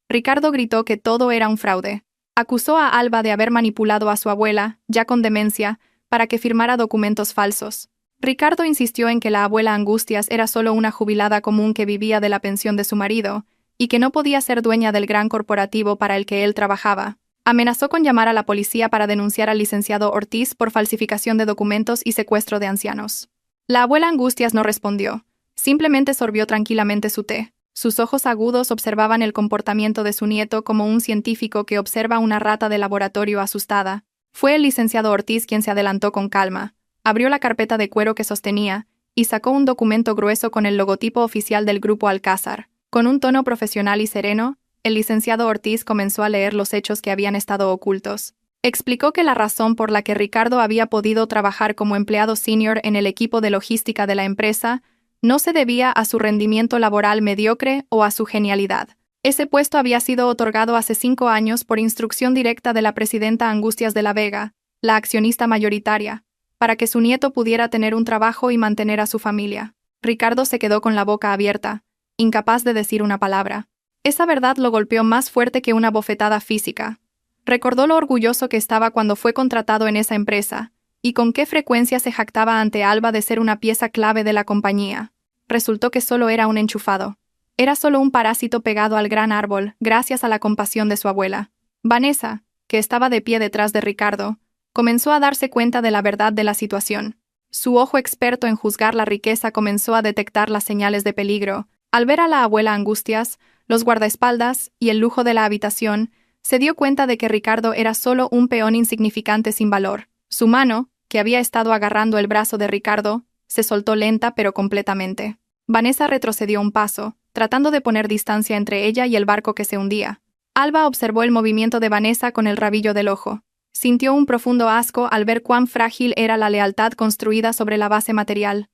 [SPEAKER 1] Ricardo gritó que todo era un fraude. Acusó a Alba de haber manipulado a su abuela, ya con demencia, para que firmara documentos falsos. Ricardo insistió en que la abuela Angustias era solo una jubilada común que vivía de la pensión de su marido, y que no podía ser dueña del gran corporativo para el que él trabajaba. Amenazó con llamar a la policía para denunciar al licenciado Ortiz por falsificación de documentos y secuestro de ancianos. La abuela Angustias no respondió. Simplemente sorbió tranquilamente su té. Sus ojos agudos observaban el comportamiento de su nieto como un científico que observa una rata de laboratorio asustada. Fue el licenciado Ortiz quien se adelantó con calma, abrió la carpeta de cuero que sostenía y sacó un documento grueso con el logotipo oficial del Grupo Alcázar. Con un tono profesional y sereno, El licenciado Ortiz comenzó a leer los hechos que habían estado ocultos. Explicó que la razón por la que Ricardo había podido trabajar como empleado senior en el equipo de logística de la empresa no se debía a su rendimiento laboral mediocre o a su genialidad. Ese puesto había sido otorgado hace 5 años por instrucción directa de la presidenta Angustias de la Vega, la accionista mayoritaria, para que su nieto pudiera tener un trabajo y mantener a su familia. Ricardo se quedó con la boca abierta, incapaz de decir una palabra. Esa verdad lo golpeó más fuerte que una bofetada física. Recordó lo orgulloso que estaba cuando fue contratado en esa empresa, y con qué frecuencia se jactaba ante Alba de ser una pieza clave de la compañía. Resultó que solo era un enchufado. Era solo un parásito pegado al gran árbol, gracias a la compasión de su abuela. Vanessa, que estaba de pie detrás de Ricardo, comenzó a darse cuenta de la verdad de la situación. Su ojo experto en juzgar la riqueza comenzó a detectar las señales de peligro. Al ver a la abuela Angustias, los guardaespaldas y el lujo de la habitación, se dio cuenta de que Ricardo era solo un peón insignificante sin valor. Su mano, que había estado agarrando el brazo de Ricardo, se soltó lenta pero completamente. Vanessa retrocedió un paso, tratando de poner distancia entre ella y el barco que se hundía. Alba observó el movimiento de Vanessa con el rabillo del ojo. Sintió un profundo asco al ver cuán frágil era la lealtad construida sobre la base material.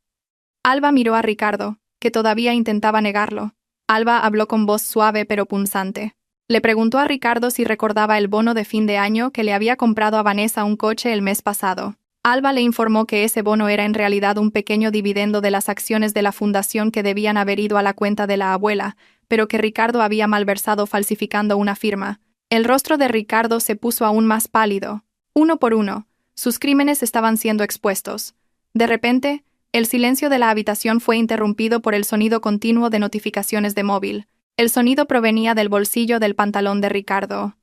[SPEAKER 1] Alba miró a Ricardo, que todavía intentaba negarlo. Alba habló con voz suave pero punzante. Le preguntó a Ricardo si recordaba el bono de fin de año que le había comprado a Vanessa un coche el mes pasado. Alba le informó que ese bono era en realidad un pequeño dividendo de las acciones de la fundación que debían haber ido a la cuenta de la abuela, pero que Ricardo había malversado falsificando una firma. El rostro de Ricardo se puso aún más pálido. Uno por uno, sus crímenes estaban siendo expuestos. De repente, el silencio de la habitación fue interrumpido por el sonido continuo de notificaciones de móvil. El sonido provenía del bolsillo del pantalón de Ricardo.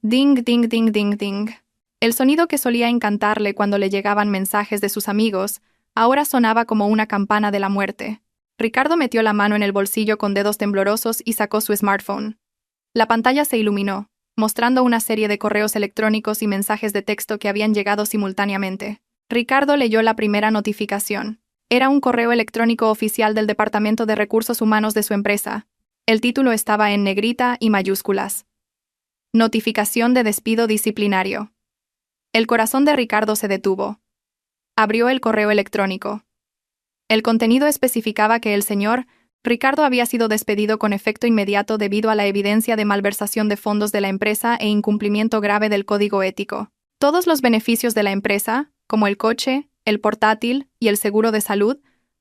[SPEAKER 1] Ding, ding, ding, ding, ding. El sonido que solía encantarle cuando le llegaban mensajes de sus amigos, ahora sonaba como una campana de la muerte. Ricardo metió la mano en el bolsillo con dedos temblorosos y sacó su smartphone. La pantalla se iluminó, mostrando una serie de correos electrónicos y mensajes de texto que habían llegado simultáneamente. Ricardo leyó la primera notificación. Era un correo electrónico oficial del Departamento de Recursos Humanos de su empresa. El título estaba en negrita y mayúsculas. Notificación de despido disciplinario. El corazón de Ricardo se detuvo. Abrió el correo electrónico. El contenido especificaba que el señor Ricardo había sido despedido con efecto inmediato debido a la evidencia de malversación de fondos de la empresa e incumplimiento grave del código ético. Todos los beneficios de la empresa, como el coche, el portátil y el seguro de salud,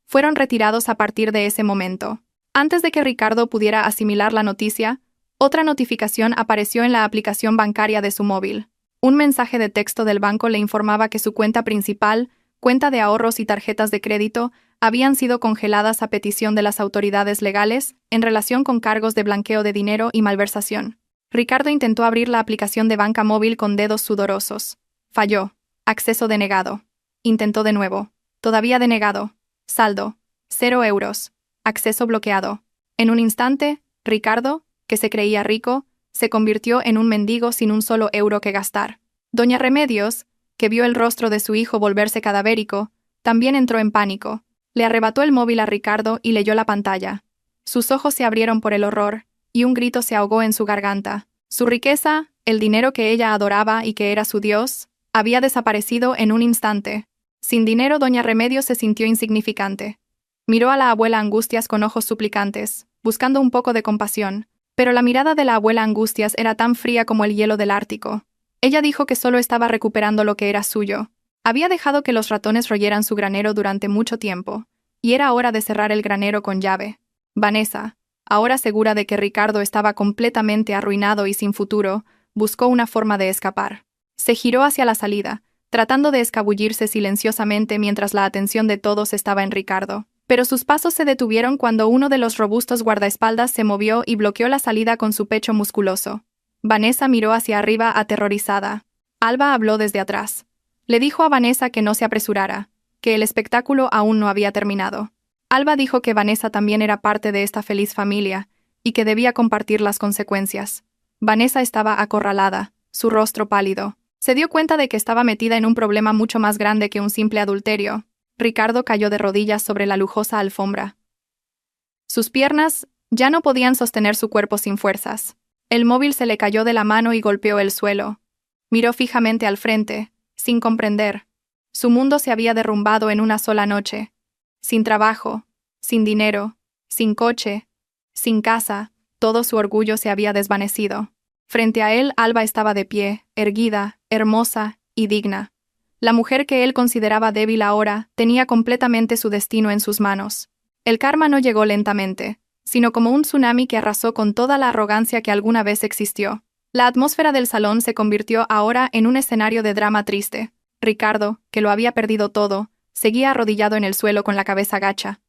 [SPEAKER 1] fueron retirados a partir de ese momento. Antes de que Ricardo pudiera asimilar la noticia, otra notificación apareció en la aplicación bancaria de su móvil. Un mensaje de texto del banco le informaba que su cuenta principal, cuenta de ahorros y tarjetas de crédito habían sido congeladas a petición de las autoridades legales en relación con cargos de blanqueo de dinero y malversación. Ricardo intentó abrir la aplicación de banca móvil con dedos sudorosos. Falló. Acceso denegado. Intentó de nuevo. Todavía denegado. Saldo. 0 euros. Acceso bloqueado. En un instante, Ricardo, que se creía rico, se convirtió en un mendigo sin un solo euro que gastar. Doña Remedios, que vio el rostro de su hijo volverse cadavérico, también entró en pánico. Le arrebató el móvil a Ricardo y leyó la pantalla. Sus ojos se abrieron por el horror, y un grito se ahogó en su garganta. Su riqueza, el dinero que ella adoraba y que era su Dios, había desaparecido en un instante. Sin dinero, doña Remedios se sintió insignificante. Miró a la abuela Angustias con ojos suplicantes, buscando un poco de compasión, pero la mirada de la abuela Angustias era tan fría como el hielo del Ártico. Ella dijo que solo estaba recuperando lo que era suyo. Había dejado que los ratones royeran su granero durante mucho tiempo, y era hora de cerrar el granero con llave. Vanessa, ahora segura de que Ricardo estaba completamente arruinado y sin futuro, buscó una forma de escapar. Se giró hacia la salida, tratando de escabullirse silenciosamente mientras la atención de todos estaba en Ricardo. Pero sus pasos se detuvieron cuando uno de los robustos guardaespaldas se movió y bloqueó la salida con su pecho musculoso. Vanessa miró hacia arriba aterrorizada. Alba habló desde atrás. Le dijo a Vanessa que no se apresurara, que el espectáculo aún no había terminado. Alba dijo que Vanessa también era parte de esta feliz familia, y que debía compartir las consecuencias. Vanessa estaba acorralada, su rostro pálido. Se dio cuenta de que estaba metida en un problema mucho más grande que un simple adulterio. Ricardo cayó de rodillas sobre la lujosa alfombra. Sus piernas ya no podían sostener su cuerpo sin fuerzas. El móvil se le cayó de la mano y golpeó el suelo. Miró fijamente al frente, sin comprender. Su mundo se había derrumbado en una sola noche. Sin trabajo, sin dinero, sin coche, sin casa, todo su orgullo se había desvanecido. Frente a él, Alba estaba de pie, erguida, hermosa y digna. La mujer que él consideraba débil ahora tenía completamente su destino en sus manos. El karma no llegó lentamente, sino como un tsunami que arrasó con toda la arrogancia que alguna vez existió. La atmósfera del salón se convirtió ahora en un escenario de drama triste. Ricardo, que lo había perdido todo, seguía arrodillado en el suelo con la cabeza gacha.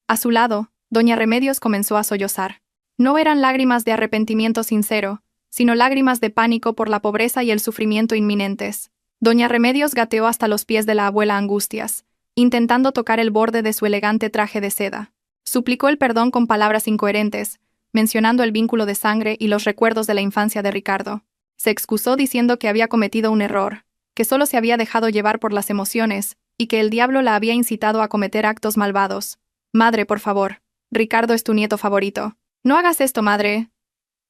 [SPEAKER 1] A su lado, doña Remedios comenzó a sollozar. No eran lágrimas de arrepentimiento sincero, sino lágrimas de pánico por la pobreza y el sufrimiento inminentes. Doña Remedios gateó hasta los pies de la abuela Angustias, intentando tocar el borde de su elegante traje de seda. Suplicó el perdón con palabras incoherentes, mencionando el vínculo de sangre y los recuerdos de la infancia de Ricardo. Se excusó diciendo que había cometido un error, que solo se había dejado llevar por las emociones, y que el diablo la había incitado a cometer actos malvados. Madre, por favor. Ricardo es tu nieto favorito. No hagas esto, madre.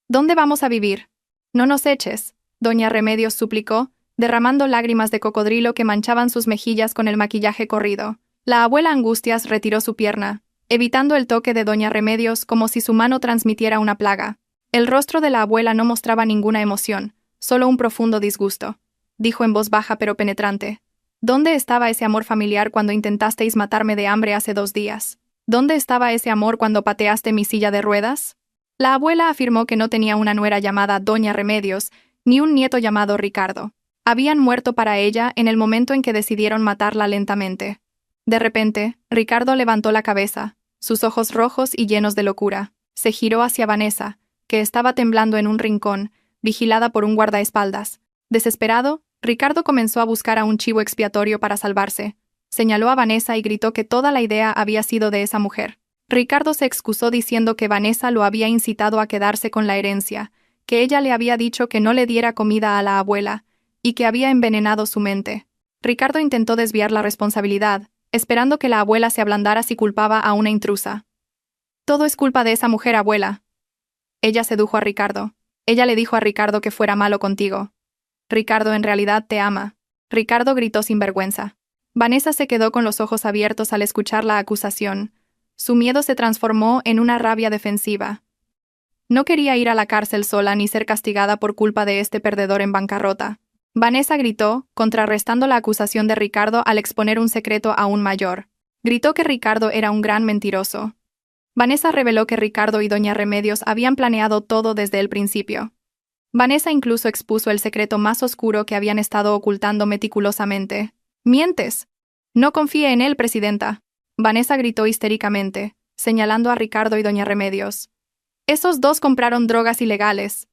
[SPEAKER 1] ¿Dónde vamos a vivir? No nos eches, doña Remedios suplicó, derramando lágrimas de cocodrilo que manchaban sus mejillas con el maquillaje corrido. La abuela Angustias retiró su pierna, evitando el toque de doña Remedios como si su mano transmitiera una plaga. El rostro de la abuela no mostraba ninguna emoción, solo un profundo disgusto. Dijo en voz baja pero penetrante. ¿Dónde estaba ese amor familiar cuando intentasteis matarme de hambre hace 2 días? ¿Dónde estaba ese amor cuando pateaste mi silla de ruedas? La abuela afirmó que no tenía una nuera llamada Doña Remedios, ni un nieto llamado Ricardo. Habían muerto para ella en el momento en que decidieron matarla lentamente. De repente, Ricardo levantó la cabeza, sus ojos rojos y llenos de locura. Se giró hacia Vanessa, que estaba temblando en un rincón, vigilada por un guardaespaldas. Desesperado, Ricardo comenzó a buscar a un chivo expiatorio para salvarse. Señaló a Vanessa y gritó que toda la idea había sido de esa mujer. Ricardo se excusó diciendo que Vanessa lo había incitado a quedarse con la herencia, que ella le había dicho que no le diera comida a la abuela, y que había envenenado su mente. Ricardo intentó desviar la responsabilidad, esperando que la abuela se ablandara si culpaba a una intrusa. Todo es culpa de esa mujer, abuela. Ella sedujo a Ricardo. Ella le dijo a Ricardo que fuera malo contigo. Ricardo en realidad te ama. Ricardo gritó sin vergüenza. Vanessa se quedó con los ojos abiertos al escuchar la acusación. Su miedo se transformó en una rabia defensiva. No quería ir a la cárcel sola ni ser castigada por culpa de este perdedor en bancarrota. Vanessa gritó, contrarrestando la acusación de Ricardo al exponer un secreto aún mayor. Gritó que Ricardo era un gran mentiroso. Vanessa reveló que Ricardo y doña Remedios habían planeado todo desde el principio. Vanessa incluso expuso el secreto más oscuro que habían estado ocultando meticulosamente. «¡Mientes! No confíe en él, presidenta», Vanessa gritó histéricamente, señalando a Ricardo y doña Remedios. «Esos dos compraron drogas ilegales.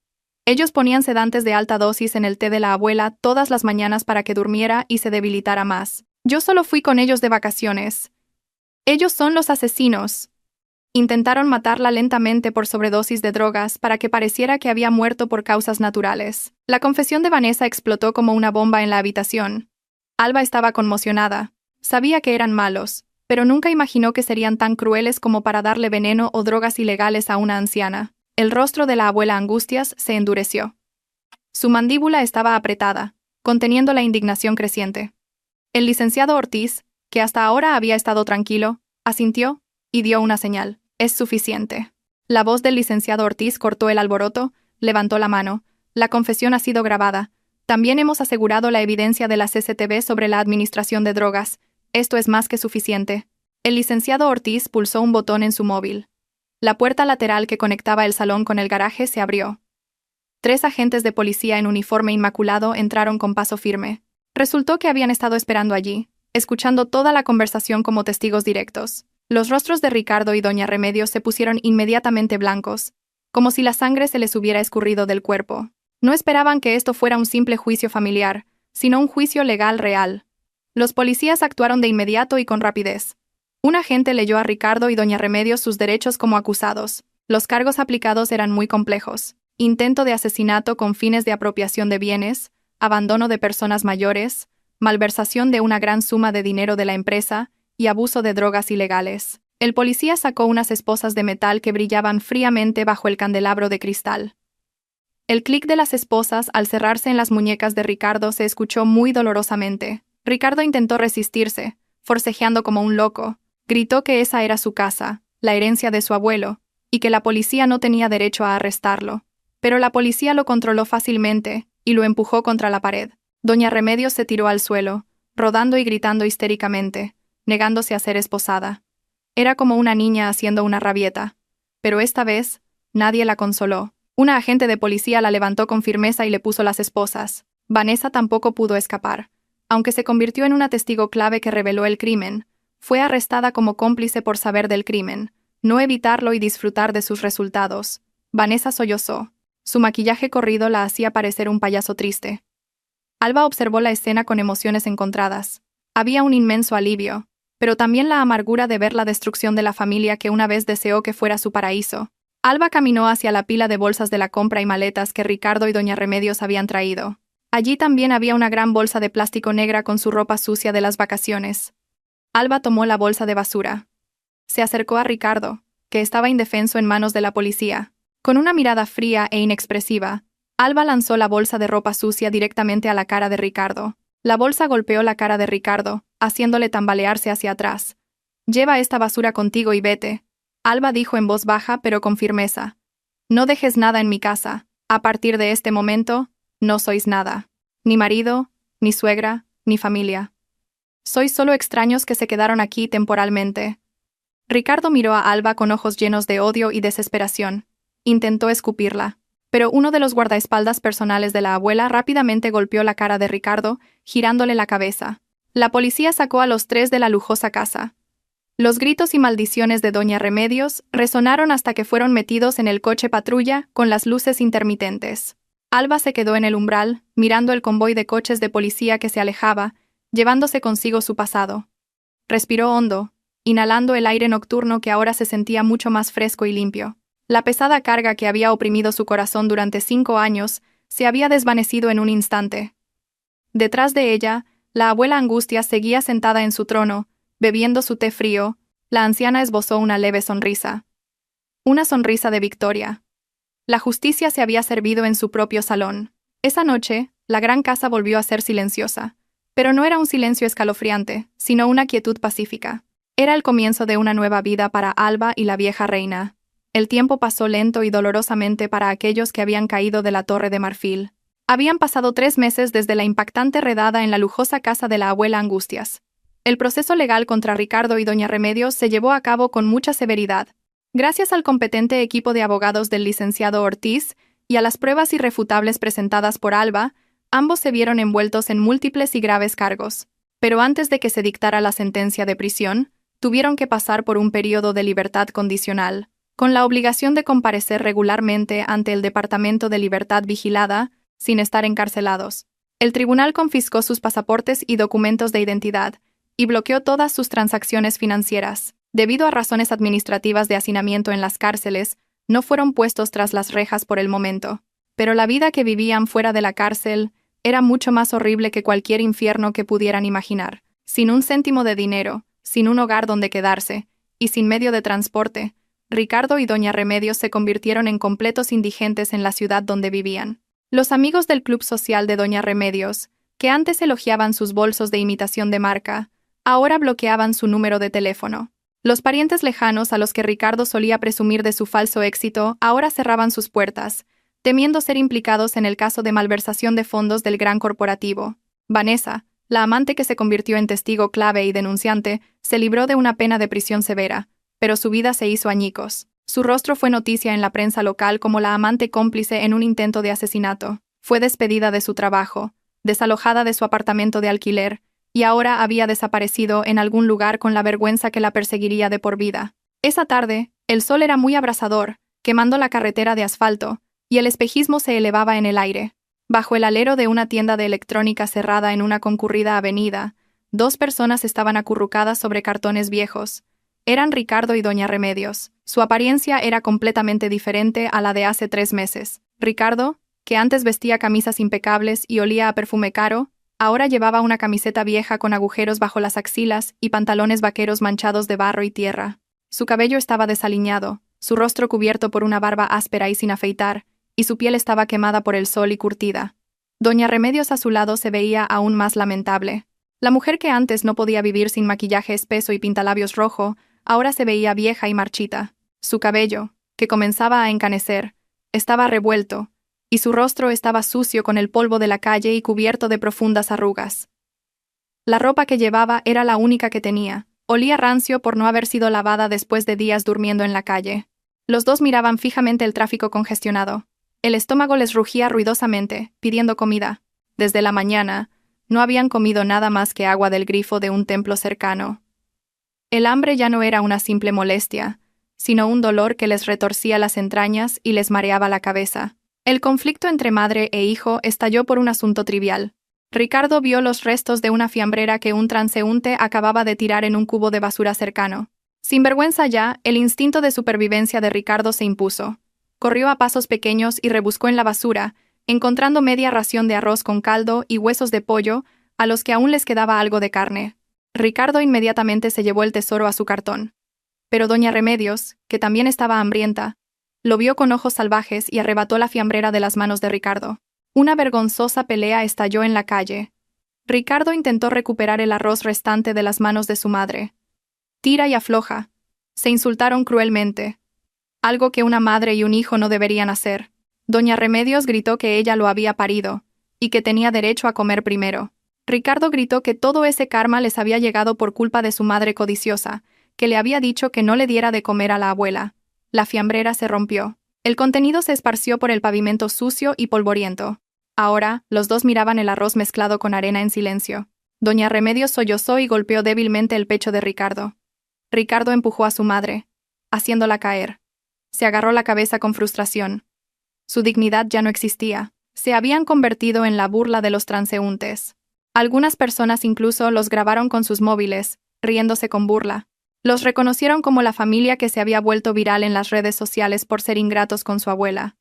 [SPEAKER 1] Ellos ponían sedantes de alta dosis en el té de la abuela todas las mañanas para que durmiera y se debilitara más. Yo solo fui con ellos de vacaciones. Ellos son los asesinos». Intentaron matarla lentamente por sobredosis de drogas para que pareciera que había muerto por causas naturales. La confesión de Vanessa explotó como una bomba en la habitación. Alba estaba conmocionada. Sabía que eran malos, pero nunca imaginó que serían tan crueles como para darle veneno o drogas ilegales a una anciana. El rostro de la abuela Angustias se endureció. Su mandíbula estaba apretada, conteniendo la indignación creciente. El licenciado Ortiz, que hasta ahora había estado tranquilo, asintió y dio una señal. «Es suficiente». La voz del licenciado Ortiz cortó el alboroto, levantó la mano. «La confesión ha sido grabada. También hemos asegurado la evidencia de la CCTV sobre la administración de drogas. Esto es más que suficiente». El licenciado Ortiz pulsó un botón en su móvil. La puerta lateral que conectaba el salón con el garaje se abrió. 3 agentes de policía en uniforme inmaculado entraron con paso firme. Resultó que habían estado esperando allí, escuchando toda la conversación como testigos directos. Los rostros de Ricardo y doña Remedios se pusieron inmediatamente blancos, como si la sangre se les hubiera escurrido del cuerpo. No esperaban que esto fuera un simple juicio familiar, sino un juicio legal real. Los policías actuaron de inmediato y con rapidez. Un agente leyó a Ricardo y doña Remedios sus derechos como acusados. Los cargos aplicados eran muy complejos. Intento de asesinato con fines de apropiación de bienes, abandono de personas mayores, malversación de una gran suma de dinero de la empresa y abuso de drogas ilegales. El policía sacó unas esposas de metal que brillaban fríamente bajo el candelabro de cristal. El clic de las esposas al cerrarse en las muñecas de Ricardo se escuchó muy dolorosamente. Ricardo intentó resistirse, forcejeando como un loco. Gritó que esa era su casa, la herencia de su abuelo, y que la policía no tenía derecho a arrestarlo. Pero la policía lo controló fácilmente y lo empujó contra la pared. Doña Remedios se tiró al suelo, rodando y gritando histéricamente, negándose a ser esposada. Era como una niña haciendo una rabieta. Pero esta vez, nadie la consoló. Una agente de policía la levantó con firmeza y le puso las esposas. Vanessa tampoco pudo escapar. Aunque se convirtió en una testigo clave que reveló el crimen, fue arrestada como cómplice por saber del crimen, no evitarlo y disfrutar de sus resultados. Vanessa sollozó. Su maquillaje corrido la hacía parecer un payaso triste. Alba observó la escena con emociones encontradas. Había un inmenso alivio, pero también la amargura de ver la destrucción de la familia que una vez deseó que fuera su paraíso. Alba caminó hacia la pila de bolsas de la compra y maletas que Ricardo y doña Remedios habían traído. Allí también había una gran bolsa de plástico negra con su ropa sucia de las vacaciones. Alba tomó la bolsa de basura. Se acercó a Ricardo, que estaba indefenso en manos de la policía. Con una mirada fría e inexpresiva, Alba lanzó la bolsa de ropa sucia directamente a la cara de Ricardo. La bolsa golpeó la cara de Ricardo, haciéndole tambalearse hacia atrás. «Lleva esta basura contigo y vete», Alba dijo en voz baja pero con firmeza. «No dejes nada en mi casa. A partir de este momento, no sois nada. Ni marido, ni suegra, ni familia. Sois solo extraños que se quedaron aquí temporalmente». Ricardo miró a Alba con ojos llenos de odio y desesperación. Intentó escupirla, pero uno de los guardaespaldas personales de la abuela rápidamente golpeó la cara de Ricardo, girándole la cabeza. La policía sacó a los tres de la lujosa casa. Los gritos y maldiciones de doña Remedios resonaron hasta que fueron metidos en el coche patrulla con las luces intermitentes. Alba se quedó en el umbral, mirando el convoy de coches de policía que se alejaba, llevándose consigo su pasado. Respiró hondo, inhalando el aire nocturno que ahora se sentía mucho más fresco y limpio. La pesada carga que había oprimido su corazón durante 5 años se había desvanecido en un instante. Detrás de ella, la abuela Angustias seguía sentada en su trono, bebiendo su té frío. La anciana esbozó una leve sonrisa. Una sonrisa de victoria. La justicia se había servido en su propio salón. Esa noche, la gran casa volvió a ser silenciosa. Pero no era un silencio escalofriante, sino una quietud pacífica. Era el comienzo de una nueva vida para Alba y la vieja reina. El tiempo pasó lento y dolorosamente para aquellos que habían caído de la Torre de Marfil. Habían pasado 3 meses desde la impactante redada en la lujosa casa de la abuela Angustias. El proceso legal contra Ricardo y doña Remedios se llevó a cabo con mucha severidad. Gracias al competente equipo de abogados del licenciado Ortiz y a las pruebas irrefutables presentadas por Alba, ambos se vieron envueltos en múltiples y graves cargos. Pero antes de que se dictara la sentencia de prisión, tuvieron que pasar por un período de libertad condicional, con la obligación de comparecer regularmente ante el Departamento de Libertad Vigilada, sin estar encarcelados. El tribunal confiscó sus pasaportes y documentos de identidad, y bloqueó todas sus transacciones financieras. Debido a razones administrativas de hacinamiento en las cárceles, no fueron puestos tras las rejas por el momento. Pero la vida que vivían fuera de la cárcel era mucho más horrible que cualquier infierno que pudieran imaginar. Sin un céntimo de dinero, sin un hogar donde quedarse, y sin medio de transporte, Ricardo y doña Remedios se convirtieron en completos indigentes en la ciudad donde vivían. Los amigos del club social de doña Remedios, que antes elogiaban sus bolsos de imitación de marca, ahora bloqueaban su número de teléfono. Los parientes lejanos a los que Ricardo solía presumir de su falso éxito ahora cerraban sus puertas, temiendo ser implicados en el caso de malversación de fondos del gran corporativo. Vanessa, la amante que se convirtió en testigo clave y denunciante, se libró de una pena de prisión severa, pero su vida se hizo añicos. Su rostro fue noticia en la prensa local como la amante cómplice en un intento de asesinato. Fue despedida de su trabajo, desalojada de su apartamento de alquiler, y ahora había desaparecido en algún lugar con la vergüenza que la perseguiría de por vida. Esa tarde, el sol era muy abrasador, quemando la carretera de asfalto, y el espejismo se elevaba en el aire. Bajo el alero de una tienda de electrónica cerrada en una concurrida avenida, 2 personas estaban acurrucadas sobre cartones viejos. Eran Ricardo y doña Remedios. Su apariencia era completamente diferente a la de hace 3 meses. Ricardo, que antes vestía camisas impecables y olía a perfume caro, ahora llevaba una camiseta vieja con agujeros bajo las axilas y pantalones vaqueros manchados de barro y tierra. Su cabello estaba desaliñado, su rostro cubierto por una barba áspera y sin afeitar, y su piel estaba quemada por el sol y curtida. Doña Remedios a su lado se veía aún más lamentable. La mujer que antes no podía vivir sin maquillaje espeso y pintalabios rojo, ahora se veía vieja y marchita. Su cabello, que comenzaba a encanecer, estaba revuelto, y su rostro estaba sucio con el polvo de la calle y cubierto de profundas arrugas. La ropa que llevaba era la única que tenía. Olía rancio por no haber sido lavada después de días durmiendo en la calle. Los dos miraban fijamente el tráfico congestionado. El estómago les rugía ruidosamente, pidiendo comida. Desde la mañana, no habían comido nada más que agua del grifo de un templo cercano. El hambre ya no era una simple molestia, sino un dolor que les retorcía las entrañas y les mareaba la cabeza. El conflicto entre madre e hijo estalló por un asunto trivial. Ricardo vio los restos de una fiambrera que un transeúnte acababa de tirar en un cubo de basura cercano. Sin vergüenza ya, el instinto de supervivencia de Ricardo se impuso. Corrió a pasos pequeños y rebuscó en la basura, encontrando media ración de arroz con caldo y huesos de pollo, a los que aún les quedaba algo de carne. Ricardo inmediatamente se llevó el tesoro a su cartón. Pero doña Remedios, que también estaba hambrienta, lo vio con ojos salvajes y arrebató la fiambrera de las manos de Ricardo. Una vergonzosa pelea estalló en la calle. Ricardo intentó recuperar el arroz restante de las manos de su madre. Tira y afloja. Se insultaron cruelmente. Algo que una madre y un hijo no deberían hacer. Doña Remedios gritó que ella lo había parido, y que tenía derecho a comer primero. Ricardo gritó que todo ese karma les había llegado por culpa de su madre codiciosa, que le había dicho que no le diera de comer a la abuela. La fiambrera se rompió. El contenido se esparció por el pavimento sucio y polvoriento. Ahora, los dos miraban el arroz mezclado con arena en silencio. Doña Remedios sollozó y golpeó débilmente el pecho de Ricardo. Ricardo empujó a su madre, haciéndola caer. Se agarró la cabeza con frustración. Su dignidad ya no existía. Se habían convertido en la burla de los transeúntes. Algunas personas incluso los grabaron con sus móviles, riéndose con burla. Los reconocieron como la familia que se había vuelto viral en las redes sociales por ser ingratos con su abuela.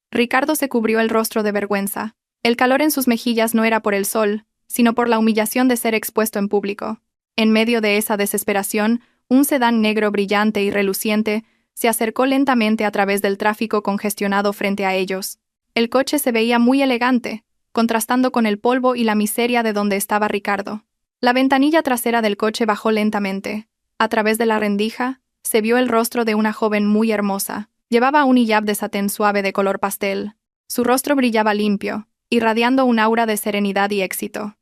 [SPEAKER 1] Ricardo se cubrió el rostro de vergüenza. El calor en sus mejillas no era por el sol, sino por la humillación de ser expuesto en público. En medio de esa desesperación, un sedán negro brillante y reluciente se acercó lentamente a través del tráfico congestionado frente a ellos. El coche se veía muy elegante, contrastando con el polvo y la miseria de donde estaba Ricardo. La ventanilla trasera del coche bajó lentamente. A través de la rendija, se vio el rostro de una joven muy hermosa. Llevaba un hijab de satén suave de color pastel. Su rostro brillaba limpio, irradiando un aura de serenidad y éxito.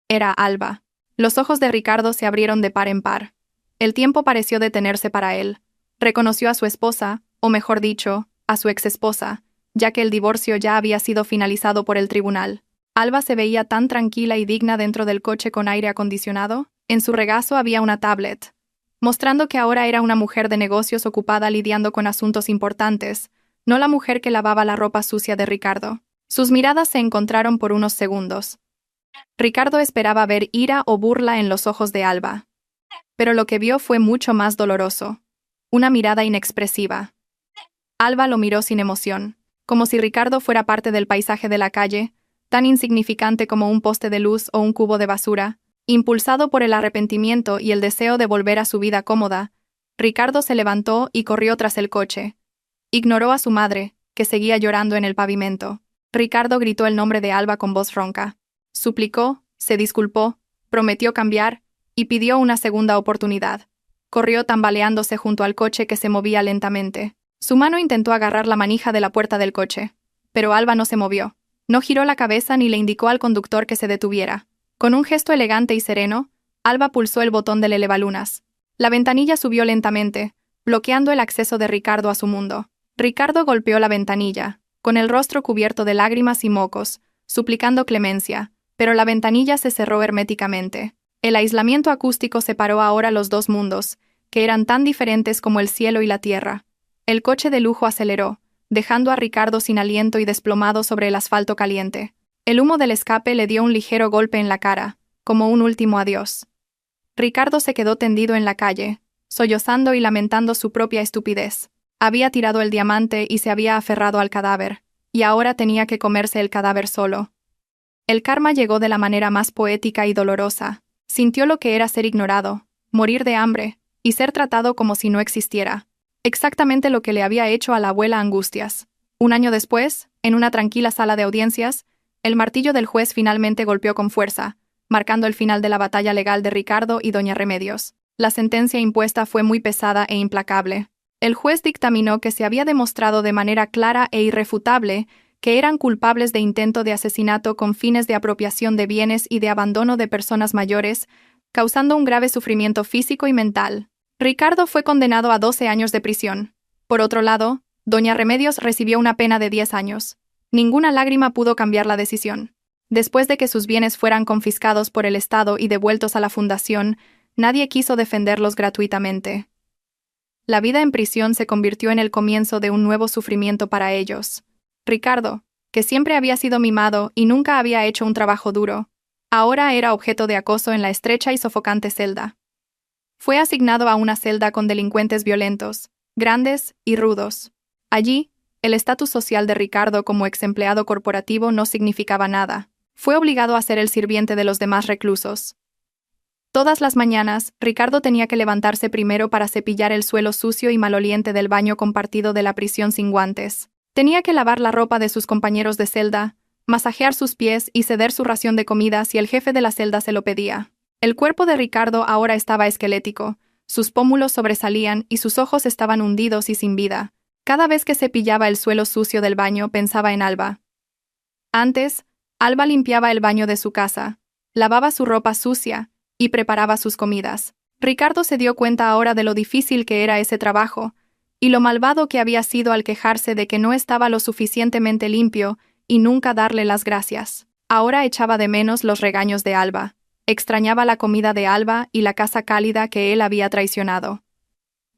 [SPEAKER 1] Era Alba. Los ojos de Ricardo se abrieron de par en par. El tiempo pareció detenerse para él. Reconoció a su esposa, o mejor dicho, a su exesposa, ya que el divorcio ya había sido finalizado por el tribunal. Alba se veía tan tranquila y digna dentro del coche con aire acondicionado. En su regazo había una tablet, mostrando que ahora era una mujer de negocios ocupada lidiando con asuntos importantes, no la mujer que lavaba la ropa sucia de Ricardo. Sus miradas se encontraron por unos segundos. Ricardo esperaba ver ira o burla en los ojos de Alba. Pero lo que vio fue mucho más doloroso. Una mirada inexpresiva. Alba lo miró sin emoción, como si Ricardo fuera parte del paisaje de la calle, tan insignificante como un poste de luz o un cubo de basura. Impulsado por el arrepentimiento y el deseo de volver a su vida cómoda, Ricardo se levantó y corrió tras el coche. Ignoró a su madre, que seguía llorando en el pavimento. Ricardo gritó el nombre de Alba con voz ronca. Suplicó, se disculpó, prometió cambiar, y pidió una segunda oportunidad. Corrió tambaleándose junto al coche que se movía lentamente. Su mano intentó agarrar la manija de la puerta del coche, pero Alba no se movió. No giró la cabeza ni le indicó al conductor que se detuviera. Con un gesto elegante y sereno, Alba pulsó el botón del elevalunas. La ventanilla subió lentamente, bloqueando el acceso de Ricardo a su mundo. Ricardo golpeó la ventanilla, con el rostro cubierto de lágrimas y mocos, suplicando clemencia, pero la ventanilla se cerró herméticamente. El aislamiento acústico separó ahora los dos mundos, que eran tan diferentes como el cielo y la tierra. El coche de lujo aceleró, dejando a Ricardo sin aliento y desplomado sobre el asfalto caliente. El humo del escape le dio un ligero golpe en la cara, como un último adiós. Ricardo se quedó tendido en la calle, sollozando y lamentando su propia estupidez. Había tirado el diamante y se había aferrado al cadáver, y ahora tenía que comerse el cadáver solo. El karma llegó de la manera más poética y dolorosa. Sintió lo que era ser ignorado, morir de hambre, y ser tratado como si no existiera. Exactamente lo que le había hecho a la abuela Angustias. Un año después, en una tranquila sala de audiencias, el martillo del juez finalmente golpeó con fuerza, marcando el final de la batalla legal de Ricardo y doña Remedios. La sentencia impuesta fue muy pesada e implacable. El juez dictaminó que se había demostrado de manera clara e irrefutable que eran culpables de intento de asesinato con fines de apropiación de bienes y de abandono de personas mayores, causando un grave sufrimiento físico y mental. Ricardo fue condenado a 12 años de prisión. Por otro lado, doña Remedios recibió una pena de 10 años. Ninguna lágrima pudo cambiar la decisión. Después de que sus bienes fueran confiscados por el Estado y devueltos a la fundación, nadie quiso defenderlos gratuitamente. La vida en prisión se convirtió en el comienzo de un nuevo sufrimiento para ellos. Ricardo, que siempre había sido mimado y nunca había hecho un trabajo duro, ahora era objeto de acoso en la estrecha y sofocante celda. Fue asignado a una celda con delincuentes violentos, grandes y rudos. Allí, el estatus social de Ricardo como ex empleado corporativo no significaba nada. Fue obligado a ser el sirviente de los demás reclusos. Todas las mañanas, Ricardo tenía que levantarse primero para cepillar el suelo sucio y maloliente del baño compartido de la prisión sin guantes. Tenía que lavar la ropa de sus compañeros de celda, masajear sus pies y ceder su ración de comida si el jefe de la celda se lo pedía. El cuerpo de Ricardo ahora estaba esquelético, sus pómulos sobresalían y sus ojos estaban hundidos y sin vida. Cada vez que cepillaba el suelo sucio del baño pensaba en Alba. Antes, Alba limpiaba el baño de su casa, lavaba su ropa sucia y preparaba sus comidas. Ricardo se dio cuenta ahora de lo difícil que era ese trabajo, y lo malvado que había sido al quejarse de que no estaba lo suficientemente limpio y nunca darle las gracias. Ahora echaba de menos los regaños de Alba, extrañaba la comida de Alba y la casa cálida que él había traicionado.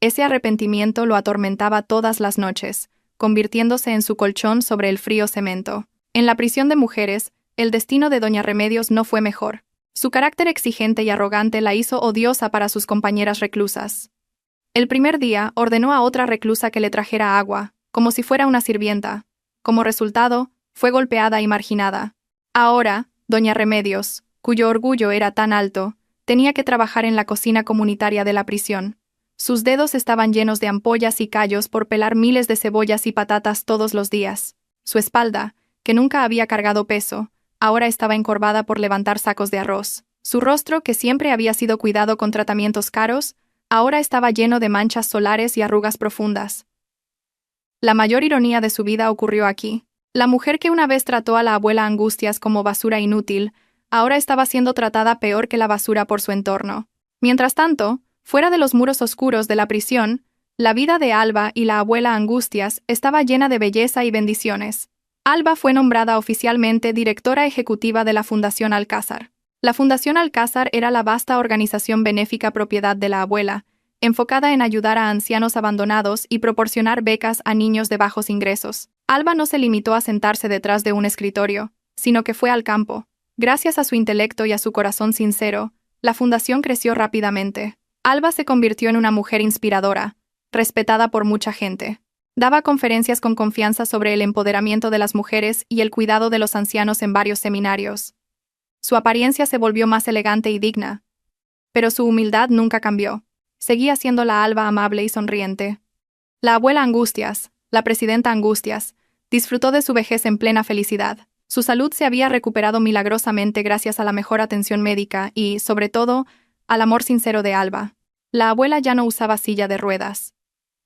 [SPEAKER 1] Ese arrepentimiento lo atormentaba todas las noches, convirtiéndose en su colchón sobre el frío cemento. En la prisión de mujeres, el destino de doña Remedios no fue mejor. Su carácter exigente y arrogante la hizo odiosa para sus compañeras reclusas. El primer día ordenó a otra reclusa que le trajera agua, como si fuera una sirvienta. Como resultado, fue golpeada y marginada. Ahora, doña Remedios, cuyo orgullo era tan alto, tenía que trabajar en la cocina comunitaria de la prisión. Sus dedos estaban llenos de ampollas y callos por pelar miles de cebollas y patatas todos los días. Su espalda, que nunca había cargado peso, ahora estaba encorvada por levantar sacos de arroz. Su rostro, que siempre había sido cuidado con tratamientos caros, ahora estaba lleno de manchas solares y arrugas profundas. La mayor ironía de su vida ocurrió aquí. La mujer que una vez trató a la abuela Angustias como basura inútil, ahora estaba siendo tratada peor que la basura por su entorno. Mientras tanto, fuera de los muros oscuros de la prisión, la vida de Alba y la abuela Angustias estaba llena de belleza y bendiciones. Alba fue nombrada oficialmente directora ejecutiva de la Fundación Alcázar. La Fundación Alcázar era la vasta organización benéfica propiedad de la abuela, enfocada en ayudar a ancianos abandonados y proporcionar becas a niños de bajos ingresos. Alba no se limitó a sentarse detrás de un escritorio, sino que fue al campo. Gracias a su intelecto y a su corazón sincero, la fundación creció rápidamente. Alba se convirtió en una mujer inspiradora, respetada por mucha gente. Daba conferencias con confianza sobre el empoderamiento de las mujeres y el cuidado de los ancianos en varios seminarios. Su apariencia se volvió más elegante y digna, pero su humildad nunca cambió. Seguía siendo la Alba amable y sonriente. La abuela Angustias, la presidenta Angustias, disfrutó de su vejez en plena felicidad. Su salud se había recuperado milagrosamente gracias a la mejor atención médica y, sobre todo, al amor sincero de Alba. La abuela ya no usaba silla de ruedas.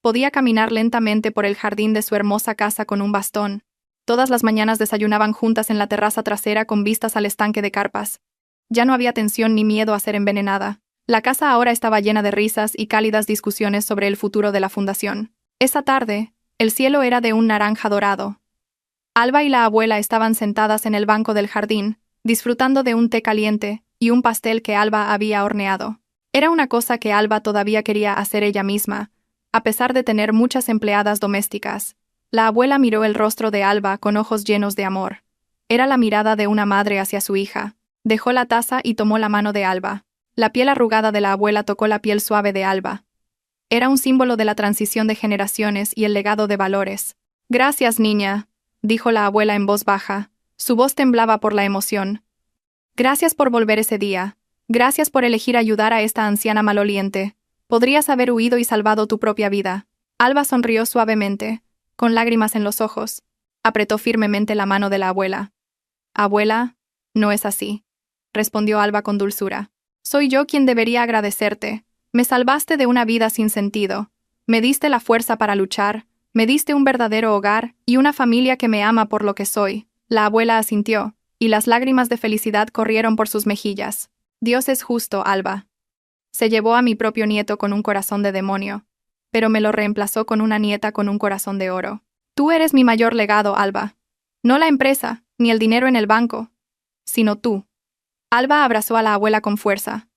[SPEAKER 1] Podía caminar lentamente por el jardín de su hermosa casa con un bastón. Todas las mañanas desayunaban juntas en la terraza trasera con vistas al estanque de carpas. Ya no había tensión ni miedo a ser envenenada. La casa ahora estaba llena de risas y cálidas discusiones sobre el futuro de la fundación. Esa tarde, el cielo era de un naranja dorado. Alba y la abuela estaban sentadas en el banco del jardín, disfrutando de un té caliente y un pastel que Alba había horneado. Era una cosa que Alba todavía quería hacer ella misma, a pesar de tener muchas empleadas domésticas. La abuela miró el rostro de Alba con ojos llenos de amor. Era la mirada de una madre hacia su hija. Dejó la taza y tomó la mano de Alba. La piel arrugada de la abuela tocó la piel suave de Alba. Era un símbolo de la transición de generaciones y el legado de valores. «Gracias, niña», dijo la abuela en voz baja. Su voz temblaba por la emoción. «Gracias por volver ese día. Gracias por elegir ayudar a esta anciana maloliente. Podrías haber huido y salvado tu propia vida». Alba sonrió suavemente, con lágrimas en los ojos. Apretó firmemente la mano de la abuela. Abuela, no es así, respondió Alba con dulzura. Soy yo quien debería agradecerte. Me salvaste de una vida sin sentido. Me diste la fuerza para luchar, me diste un verdadero hogar y una familia que me ama por lo que soy. La abuela asintió, y las lágrimas de felicidad corrieron por sus mejillas. Dios es justo, Alba. Se llevó a mi propio nieto con un corazón de demonio, pero me lo reemplazó con una nieta con un corazón de oro. Tú eres mi mayor legado, Alba. No la empresa, ni el dinero en el banco, sino tú. Alba abrazó a la abuela con fuerza.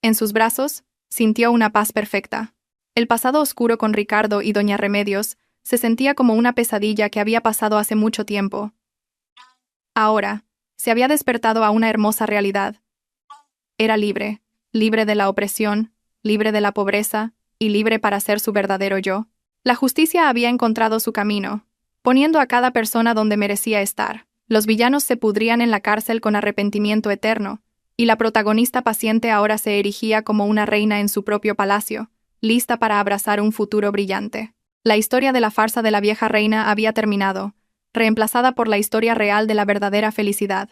[SPEAKER 1] En sus brazos, sintió una paz perfecta. El pasado oscuro con Ricardo y doña Remedios se sentía como una pesadilla que había pasado hace mucho tiempo. Ahora, se había despertado a una hermosa realidad. Era libre, libre de la opresión, libre de la pobreza y libre para ser su verdadero yo. La justicia había encontrado su camino, poniendo a cada persona donde merecía estar. Los villanos se pudrían en la cárcel con arrepentimiento eterno, y la protagonista paciente ahora se erigía como una reina en su propio palacio, lista para abrazar un futuro brillante. La historia de la farsa de la vieja reina había terminado, reemplazada por la historia real de la verdadera felicidad.